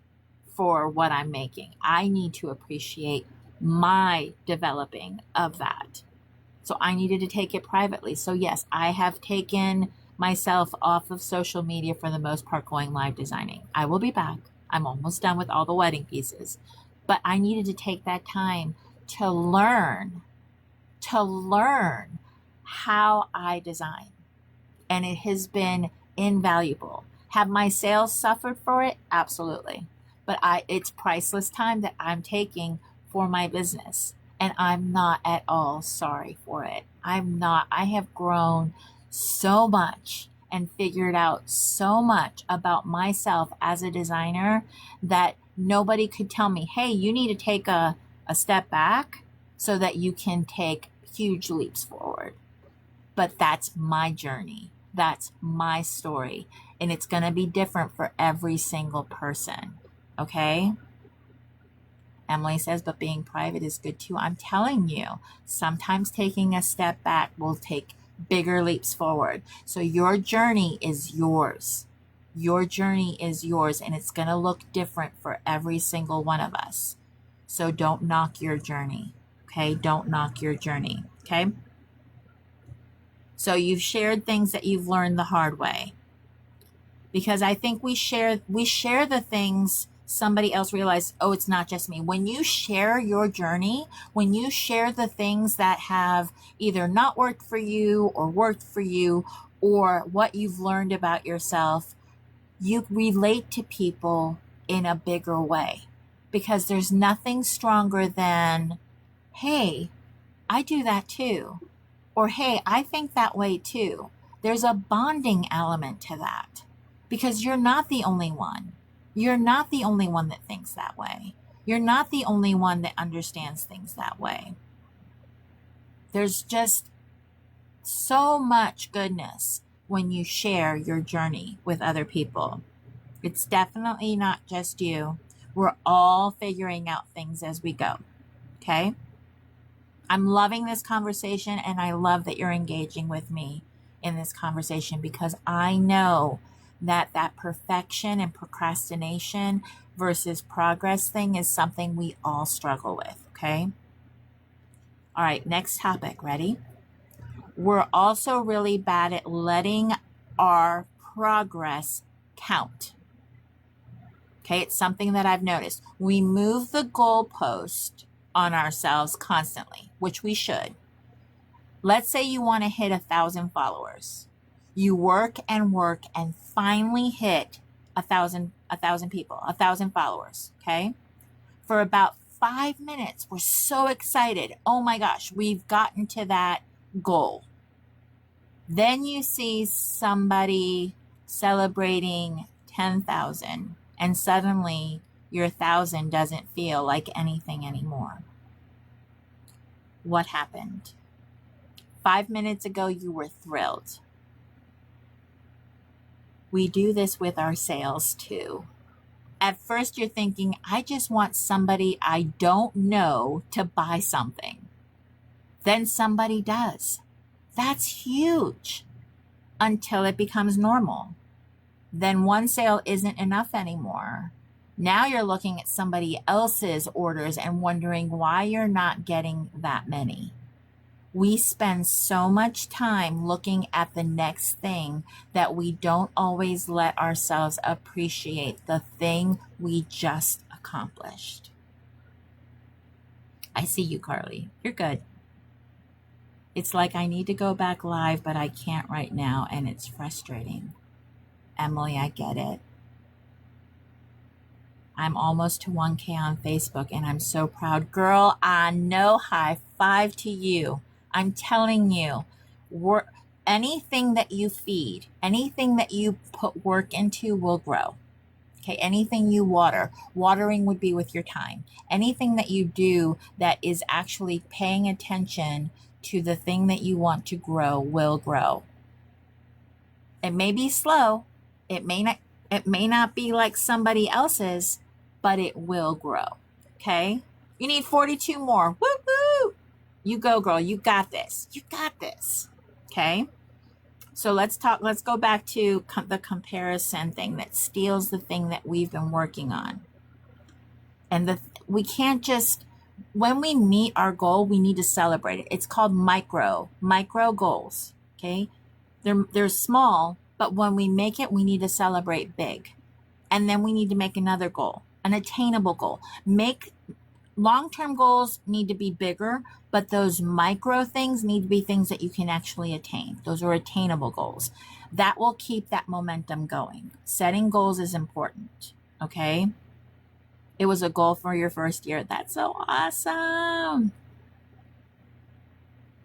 for what I'm making. I need to appreciate my developing of that. So I needed to take it privately. So yes, I have taken myself off of social media for the most part going live designing. I will be back. I'm almost done with all the wedding pieces. But I needed to take that time to learn how I design. And it has been invaluable. Have my sales suffered for it? Absolutely. But it's priceless time that I'm taking for my business. And I'm not at all sorry for it. I'm not. I have grown so much and figured out so much about myself as a designer that nobody could tell me, hey, you need to take a step back so that you can take huge leaps forward. But that's my journey. That's my story. And it's going to be different for every single person. Okay? Emily says, but being private is good too. I'm telling you, sometimes taking a step back will take bigger leaps forward. So your journey is yours. Your journey is yours, and it's going to look different for every single one of us. So don't knock your journey. Okay? Don't knock your journey. Okay? So you've shared things that you've learned the hard way. Because I think we share the things somebody else realized, oh, it's not just me. When you share your journey, when you share the things that have either not worked for you or worked for you, or what you've learned about yourself, you relate to people in a bigger way. Because there's nothing stronger than, hey, I do that too. Or, hey, I think that way too. There's a bonding element to that because you're not the only one. You're not the only one that thinks that way. You're not the only one that understands things that way. There's just so much goodness when you share your journey with other people. It's definitely not just you. We're all figuring out things as we go. Okay? I'm loving this conversation, and I love that you're engaging with me in this conversation because I know that perfection and procrastination versus progress thing is something we all struggle with, okay? All right, next topic. Ready? We're also really bad at letting our progress count. Okay, it's something that I've noticed. We move the goalpost on ourselves constantly, which we should. Let's say you want to hit 1,000 followers. You work and finally hit 1,000 people, 1,000 followers. Okay. For about 5 minutes, we're so excited. Oh my gosh, we've gotten to that goal. Then you see somebody celebrating 10,000 and suddenly your 1,000 doesn't feel like anything anymore. What happened? 5 minutes ago, you were thrilled. We do this with our sales too. At first, you're thinking, I just want somebody I don't know to buy something. Then somebody does. That's huge until it becomes normal. Then one sale isn't enough anymore. Now you're looking at somebody else's orders and wondering why you're not getting that many. We spend so much time looking at the next thing that we don't always let ourselves appreciate the thing we just accomplished. I see you, Carly. You're good. It's like I need to go back live, but I can't right now, and it's frustrating. Emily, I get it. I'm almost to 1K on Facebook, and I'm so proud. Girl, I know, high five to you. I'm telling you, anything that you feed, anything that you put work into will grow. Okay, anything you watering would be with your time. Anything that you do that is actually paying attention to the thing that you want to grow will grow. It may be slow. It may not be like somebody else's, but it will grow. Okay? You need 42 more. Woo woo! You go, girl. You got this. You got this. Okay? So let's go back to the comparison thing that steals the thing that we've been working on. And we can't just, when we meet our goal, we need to celebrate it. It's called micro goals. Okay? They're small, but when we make it, we need to celebrate big. And then we need to make another goal, an attainable goal. Long-term goals need to be bigger, but those micro things need to be things that you can actually attain. Those are attainable goals. That will keep that momentum going. Setting goals is important, okay? It was a goal for your first year. That's so awesome.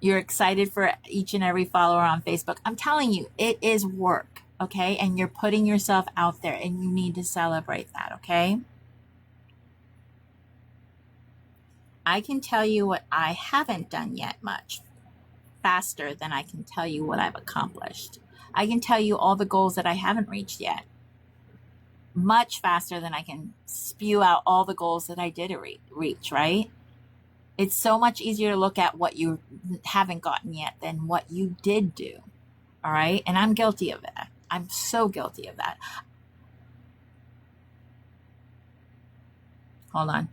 You're excited for each and every follower on Facebook. I'm telling you, it is work, okay? And you're putting yourself out there, and you need to celebrate that, okay? I can tell you what I haven't done yet much faster than I can tell you what I've accomplished. I can tell you all the goals that I haven't reached yet much faster than I can spew out all the goals that I did reach, right? It's so much easier to look at what you haven't gotten yet than what you did do, all right? And I'm guilty of that. I'm so guilty of that. Hold on.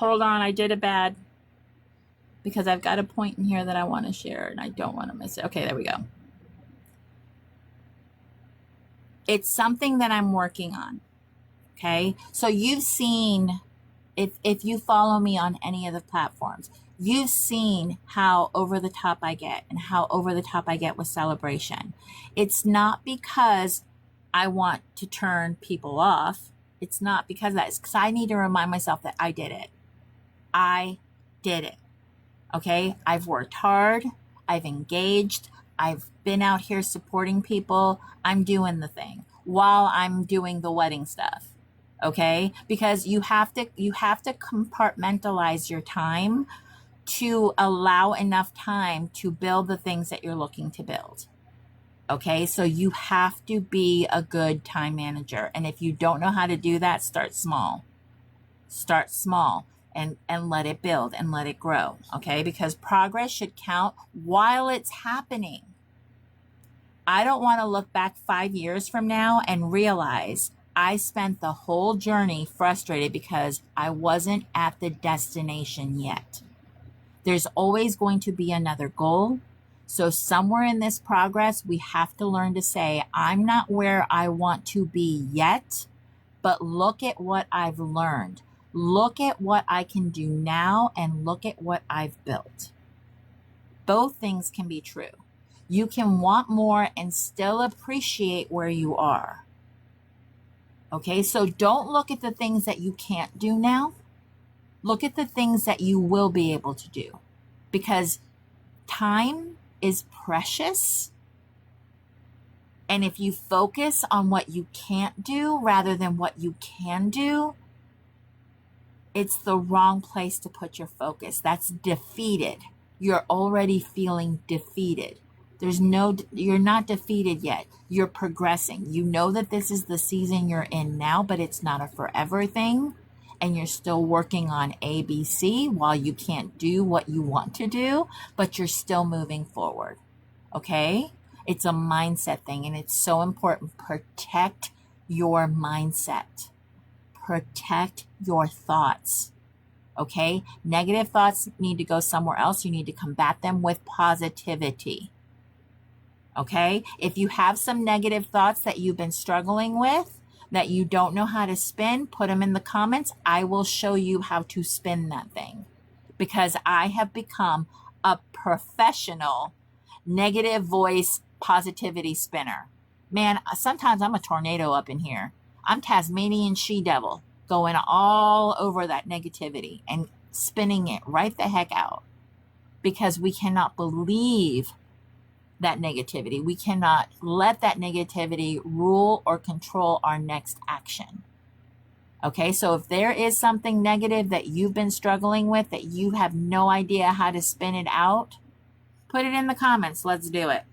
I did it bad because I've got a point in here that I want to share and I don't want to miss it. Okay, there we go. It's something that I'm working on. Okay, so you've seen, if you follow me on any of the platforms, you've seen how over the top I get and how over the top I get with celebration. It's not because I want to turn people off. It's not because of that. It's because I need to remind myself that I did it. I did it. Okay, I've worked hard. I've engaged. I've been out here supporting people. I'm doing the thing while I'm doing the wedding stuff. Okay, because you have to compartmentalize your time to allow enough time to build the things that you're looking to build. Okay, so you have to be a good time manager, and if you don't know how to do that, start small and let it build and let it grow. Okay, because progress should count while it's happening. I don't want to look back 5 years from now and realize I spent the whole journey frustrated because I wasn't at the destination yet. There's always going to be another goal. So somewhere in this progress, we have to learn to say, I'm not where I want to be yet, but look at what I've learned. Look at what I can do now and look at what I've built. Both things can be true. You can want more and still appreciate where you are. Okay, so don't look at the things that you can't do now. Look at the things that you will be able to do, because time is precious. And if you focus on what you can't do rather than what you can do, it's the wrong place to put your focus. That's defeated. You're already feeling defeated. You're not defeated yet. You're progressing. You know that this is the season you're in now, but it's not a forever thing. And you're still working on ABC while you can't do what you want to do, but you're still moving forward. Okay? It's a mindset thing, and it's so important. Protect your mindset. Protect your thoughts. Okay? Negative thoughts need to go somewhere else. You need to combat them with positivity. Okay? If you have some negative thoughts that you've been struggling with, that you don't know how to spin, put them in the comments. I will show you how to spin that thing, because I have become a professional negative voice positivity spinner. Man, sometimes I'm a tornado up in here. I'm Tasmanian she-devil going all over that negativity and spinning it right the heck out, because we cannot believe that negativity. We cannot let that negativity rule or control our next action. Okay, so if there is something negative that you've been struggling with that you have no idea how to spin it out, put it in the comments. Let's do it.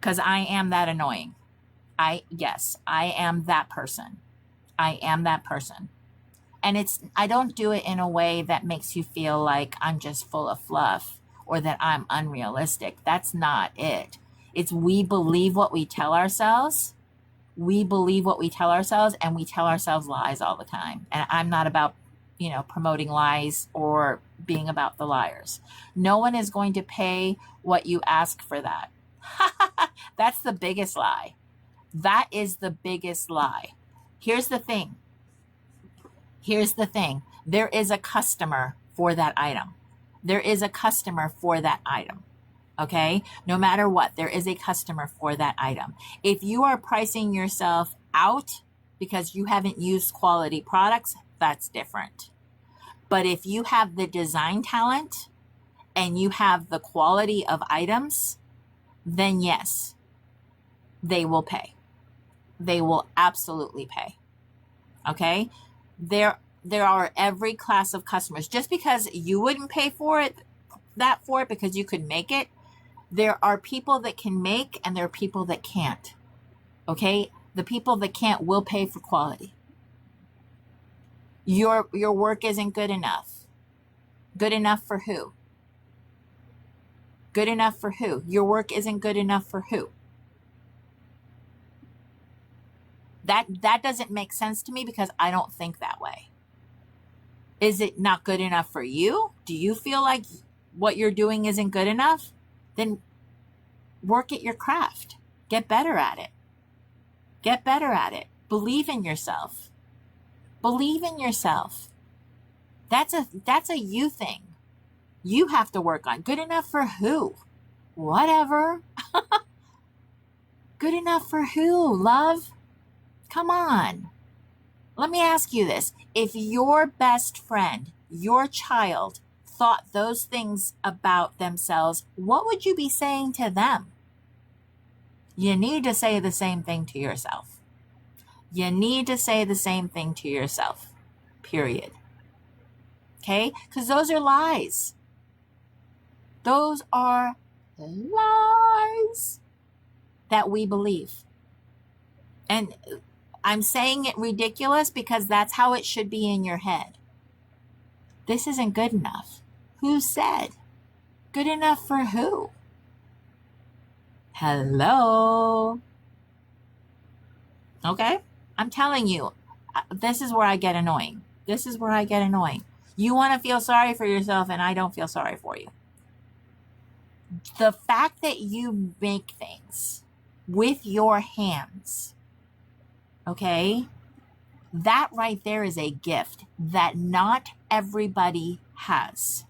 Because I am that annoying. Yes, I am that person. I am that person. And I don't do it in a way that makes you feel like I'm just full of fluff or that I'm unrealistic. That's not it. It's we believe what we tell ourselves. We believe what we tell ourselves, and we tell ourselves lies all the time. And I'm not about, promoting lies or being about the liars. No one is going to pay what you ask for that. That's the biggest lie. That is the biggest lie. Here's the thing. There is a customer for that item. There is a customer for that item. Okay? No matter what, there is a customer for that item. If you are pricing yourself out because you haven't used quality products, that's different. But if you have the design talent and you have the quality of items, then yes, they will pay. They will absolutely pay. Okay? There are every class of customers. Just because you wouldn't pay for it because you could make it, there are people that can make and there are people that can't. Okay? The people that can't will pay for quality. Your work isn't good enough. Good enough for who? Good enough for who? Your work isn't good enough for who? That doesn't make sense to me, because I don't think that way. Is it not good enough for you? Do you feel like what you're doing isn't good enough? Then work at your craft. Get better at it. Get better at it. Believe in yourself. Believe in yourself. That's a you thing. You have to work on. Good enough for who? Whatever. Good enough for who, love? Come on. Let me ask you this. If your best friend, your child, thought those things about themselves, what would you be saying to them? You need to say the same thing to yourself. You need to say the same thing to yourself. Period. Okay? Because those are lies. Those are lies that we believe. And I'm saying it ridiculous because that's how it should be in your head. This isn't good enough. Who said? Good enough for who? Hello? Okay? I'm telling you, this is where I get annoying. This is where I get annoying. You want to feel sorry for yourself, and I don't feel sorry for you. The fact that you make things with your hands, okay, that right there is a gift that not everybody has.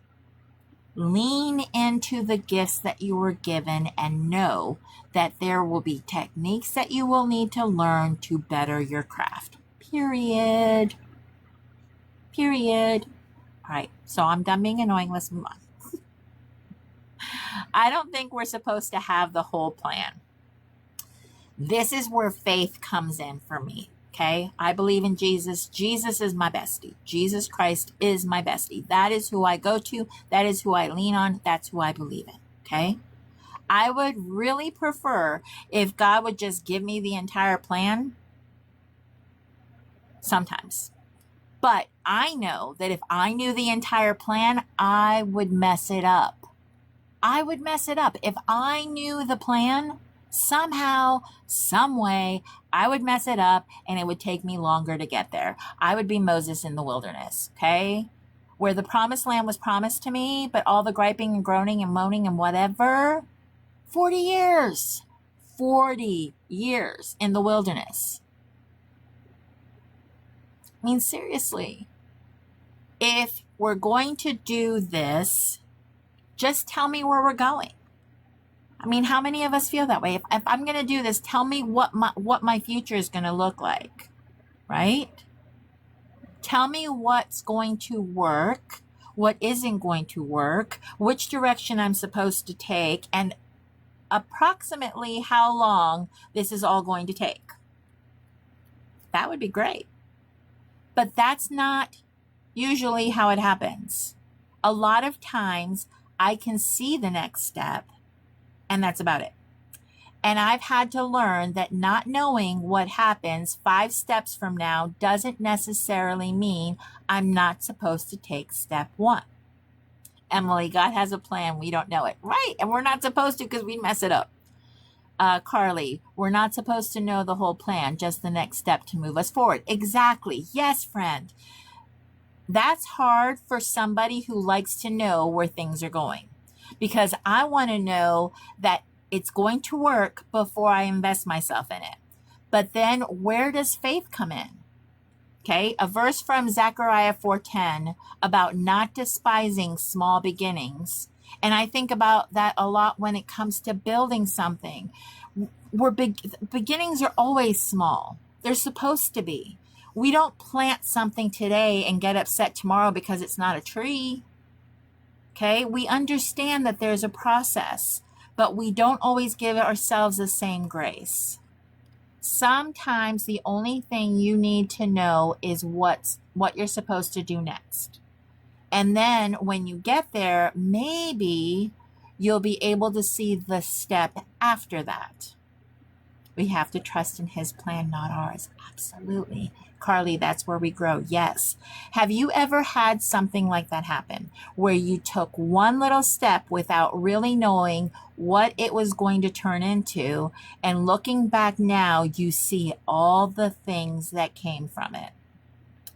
Lean into the gifts that you were given and know that there will be techniques that you will need to learn to better your craft. Period. Period. All right, so I'm done being annoying. Let's move on. I don't think we're supposed to have the whole plan. This is where faith comes in for me. Okay. I believe in Jesus. Jesus is my bestie. Jesus Christ is my bestie. That is who I go to. That is who I lean on. That's who I believe in. Okay. I would really prefer if God would just give me the entire plan sometimes. But I know that if I knew the entire plan, I would mess it up. I would mess it up. If I knew the plan, somehow, some way, I would mess it up and it would take me longer to get there. I would be Moses in the wilderness, okay? Where the promised land was promised to me, but all the griping and groaning and moaning and whatever, 40 years. 40 years in the wilderness. I mean, seriously, if we're going to do this, just tell me where we're going. I mean, how many of us feel that way? If I'm going to do this, tell me what my future is going to look like, right? Tell me what's going to work, what isn't going to work, which direction I'm supposed to take, and approximately how long this is all going to take. That would be great. But that's not usually how it happens. A lot of times I can see the next step, and that's about it. And I've had to learn that not knowing what happens 5 steps from now doesn't necessarily mean I'm not supposed to take step 1. Emily, God has a plan. We don't know it. Right. And we're not supposed to because we'd mess it up. Carly, we're not supposed to know the whole plan, just the next step to move us forward. Exactly. Yes, friend. That's hard for somebody who likes to know where things are going, because I want to know that it's going to work before I invest myself in it. But then where does faith come in? Okay, a verse from Zechariah 4:10 about not despising small beginnings. And I think about that a lot when it comes to building something. Beginnings are always small. They're supposed to be. We don't plant something today and get upset tomorrow because it's not a tree. Okay, we understand that there's a process, but we don't always give ourselves the same grace. Sometimes the only thing you need to know is what you're supposed to do next. And then when you get there, maybe you'll be able to see the step after that. We have to trust in his plan, not ours. Absolutely. Carly, that's where we grow. Yes. Have you ever had something like that happen where you took one little step without really knowing what it was going to turn into, and looking back now, you see all the things that came from it?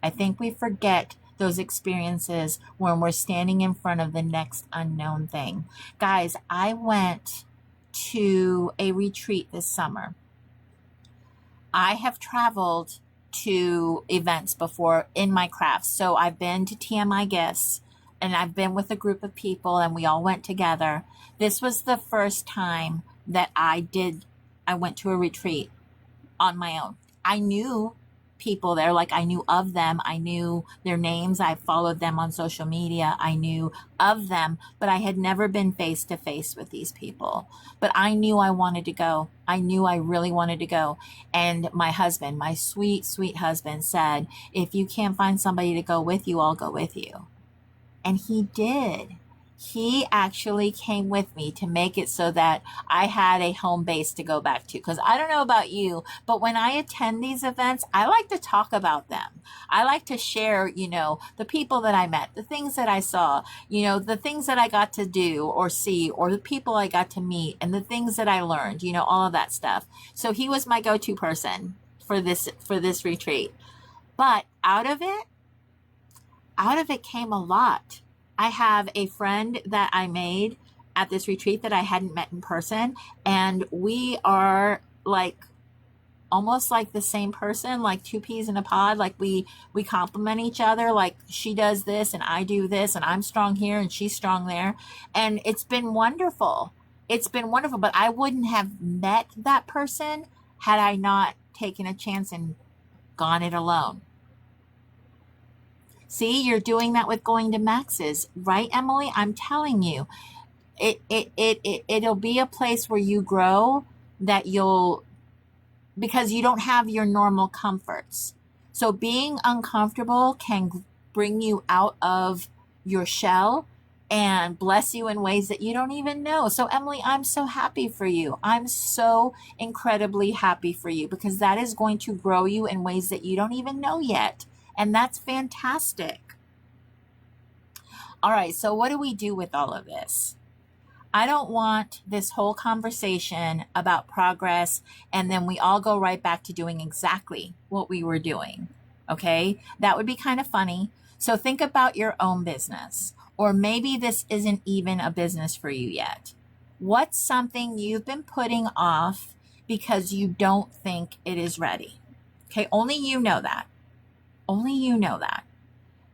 I think we forget those experiences when we're standing in front of the next unknown thing. Guys, I went to a retreat this summer. I have traveled to events before in my craft. So I've been to TMI Gifts, and I've been with a group of people and we all went together. This was the first time that I went to a retreat on my own. I knew people there, like I knew of them. I knew their names. I followed them on social media. I knew of them, but I had never been face to face with these people. But I knew I wanted to go. I knew I really wanted to go. And my husband, my sweet, sweet husband, said, if you can't find somebody to go with you, I'll go with you. And he did. He actually came with me to make it so that I had a home base to go back to. Because I don't know about you, but when I attend these events, I like to talk about them. I like to share, the people that I met, the things that I saw, the things that I got to do or see, or the people I got to meet, and the things that I learned, all of that stuff. So he was my go-to person for this retreat. But out of it came a lot. I have a friend that I made at this retreat that I hadn't met in person, and we are like almost like the same person, like 2 peas in a pod. Like we complement each other. Like she does this and I do this, and I'm strong here and she's strong there. And it's been wonderful. It's been wonderful, but I wouldn't have met that person had I not taken a chance and gone it alone. See, you're doing that with going to Max's, right, Emily? I'm telling you, it'll be a place where you grow, because you don't have your normal comforts. So being uncomfortable can bring you out of your shell and bless you in ways that you don't even know. So, Emily, I'm so happy for you. I'm so incredibly happy for you because that is going to grow you in ways that you don't even know yet. And that's fantastic. All right, so what do we do with all of this? I don't want this whole conversation about progress and then we all go right back to doing exactly what we were doing. Okay? That would be kind of funny. So think about your own business, or maybe this isn't even a business for you yet. What's something you've been putting off because you don't think it is ready? Okay? Only you know that. Only you know that.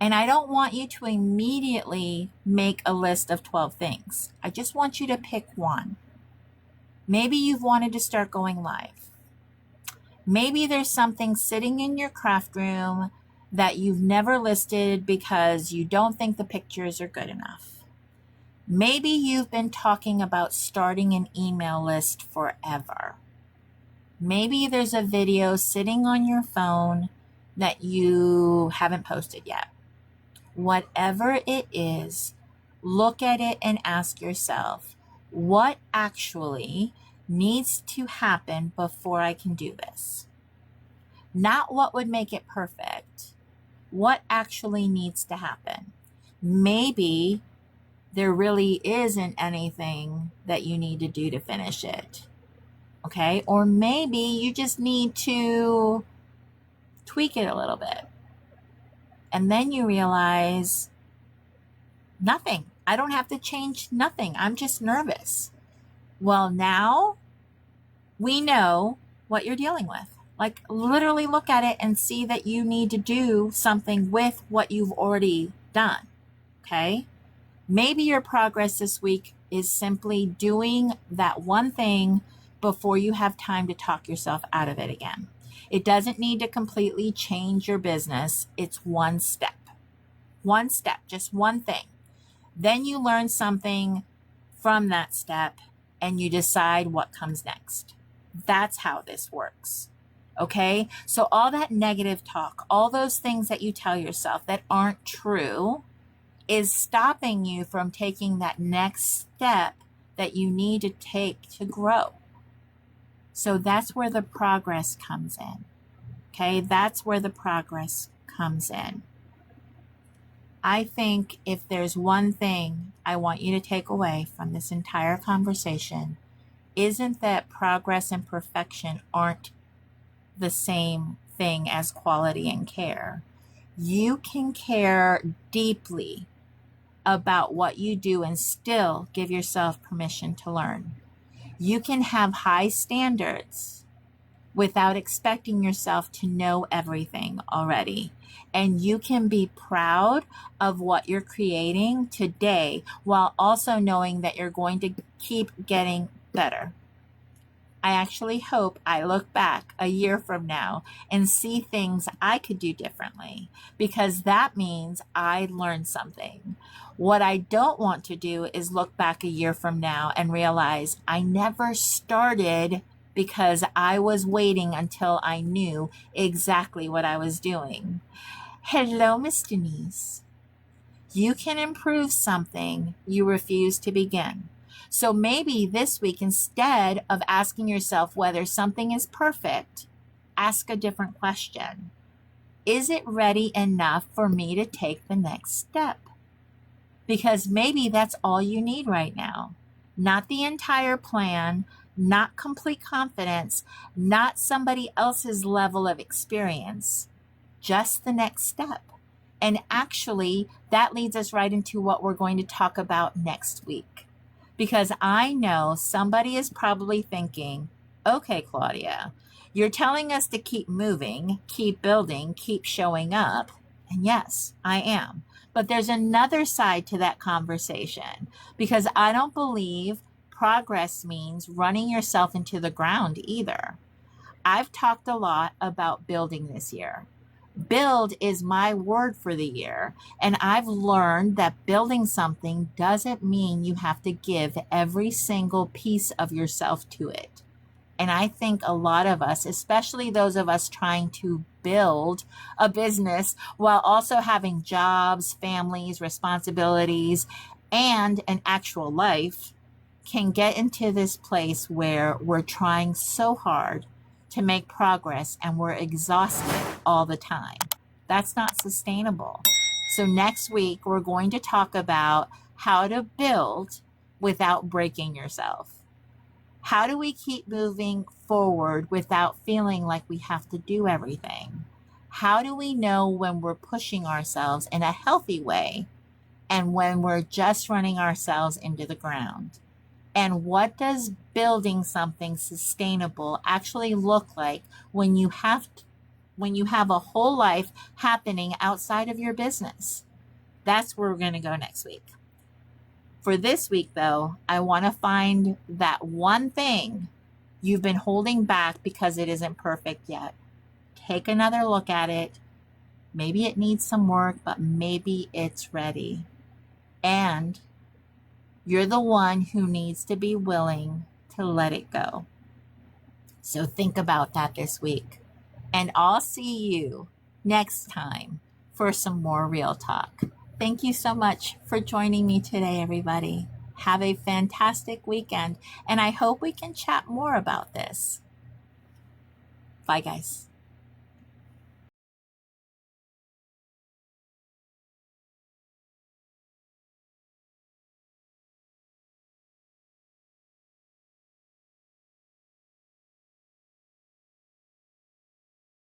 And I don't want you to immediately make a list of 12 things. I just want you to pick one. Maybe you've wanted to start going live. Maybe there's something sitting in your craft room that you've never listed because you don't think the pictures are good enough. Maybe you've been talking about starting an email list forever. Maybe there's a video sitting on your phone that you haven't posted yet. Whatever it is, look at it and ask yourself, what actually needs to happen before I can do this? Not what would make it perfect. What actually needs to happen? Maybe there really isn't anything that you need to do to finish it. Okay? Or maybe you just need to tweak it a little bit. And then you realize, nothing. I don't have to change nothing. I'm just nervous. Well, now we know what you're dealing with. Like, literally look at it and see that you need to do something with what you've already done. Okay? Maybe your progress this week is simply doing that one thing before you have time to talk yourself out of it again. It doesn't need to completely change your business. It's one step. One step, just one thing. Then you learn something from that step and you decide what comes next. That's how this works. Okay? So all that negative talk, all those things that you tell yourself that aren't true is stopping you from taking that next step that you need to take to grow. So that's where the progress comes in. Okay? That's where the progress comes in. I think if there's one thing I want you to take away from this entire conversation, isn't that progress and perfection aren't the same thing as quality and care. You can care deeply about what you do and still give yourself permission to learn. You can have high standards without expecting yourself to know everything already. And you can be proud of what you're creating today while also knowing that you're going to keep getting better. I actually hope I look back a year from now and see things I could do differently because that means I learned something. What I don't want to do is look back a year from now and realize I never started because I was waiting until I knew exactly what I was doing. Hello, Miss Denise. You can improve something you refuse to begin. So maybe this week, instead of asking yourself whether something is perfect, ask a different question. Is it ready enough for me to take the next step? Because maybe that's all you need right now. Not the entire plan, not complete confidence, not somebody else's level of experience, just the next step. And actually, that leads us right into what we're going to talk about next week. Because I know somebody is probably thinking, okay, Claudia, you're telling us to keep moving, keep building, keep showing up. And yes, I am. But there's another side to that conversation because I don't believe progress means running yourself into the ground either. I've talked a lot about building this year. Build is my word for the year. And I've learned that building something doesn't mean you have to give every single piece of yourself to it. And I think a lot of us, especially those of us trying to build a business while also having jobs, families, responsibilities, and in actual life can get into this place where we're trying so hard to make progress and we're exhausted all the time. That's not sustainable. So, next week, we're going to talk about how to build without breaking yourself. How do we keep moving forward without feeling like we have to do everything? How do we know when we're pushing ourselves in a healthy way and when we're just running ourselves into the ground? And what does building something sustainable actually look like when you have a whole life happening outside of your business? That's where we're going to go next week. For this week, though, I want to find that one thing you've been holding back because it isn't perfect yet. Take another look at it. Maybe it needs some work, but maybe it's ready. And you're the one who needs to be willing to let it go. So think about that this week. And I'll see you next time for some more real talk. Thank you so much for joining me today, everybody. Have a fantastic weekend, and I hope we can chat more about this. Bye, guys.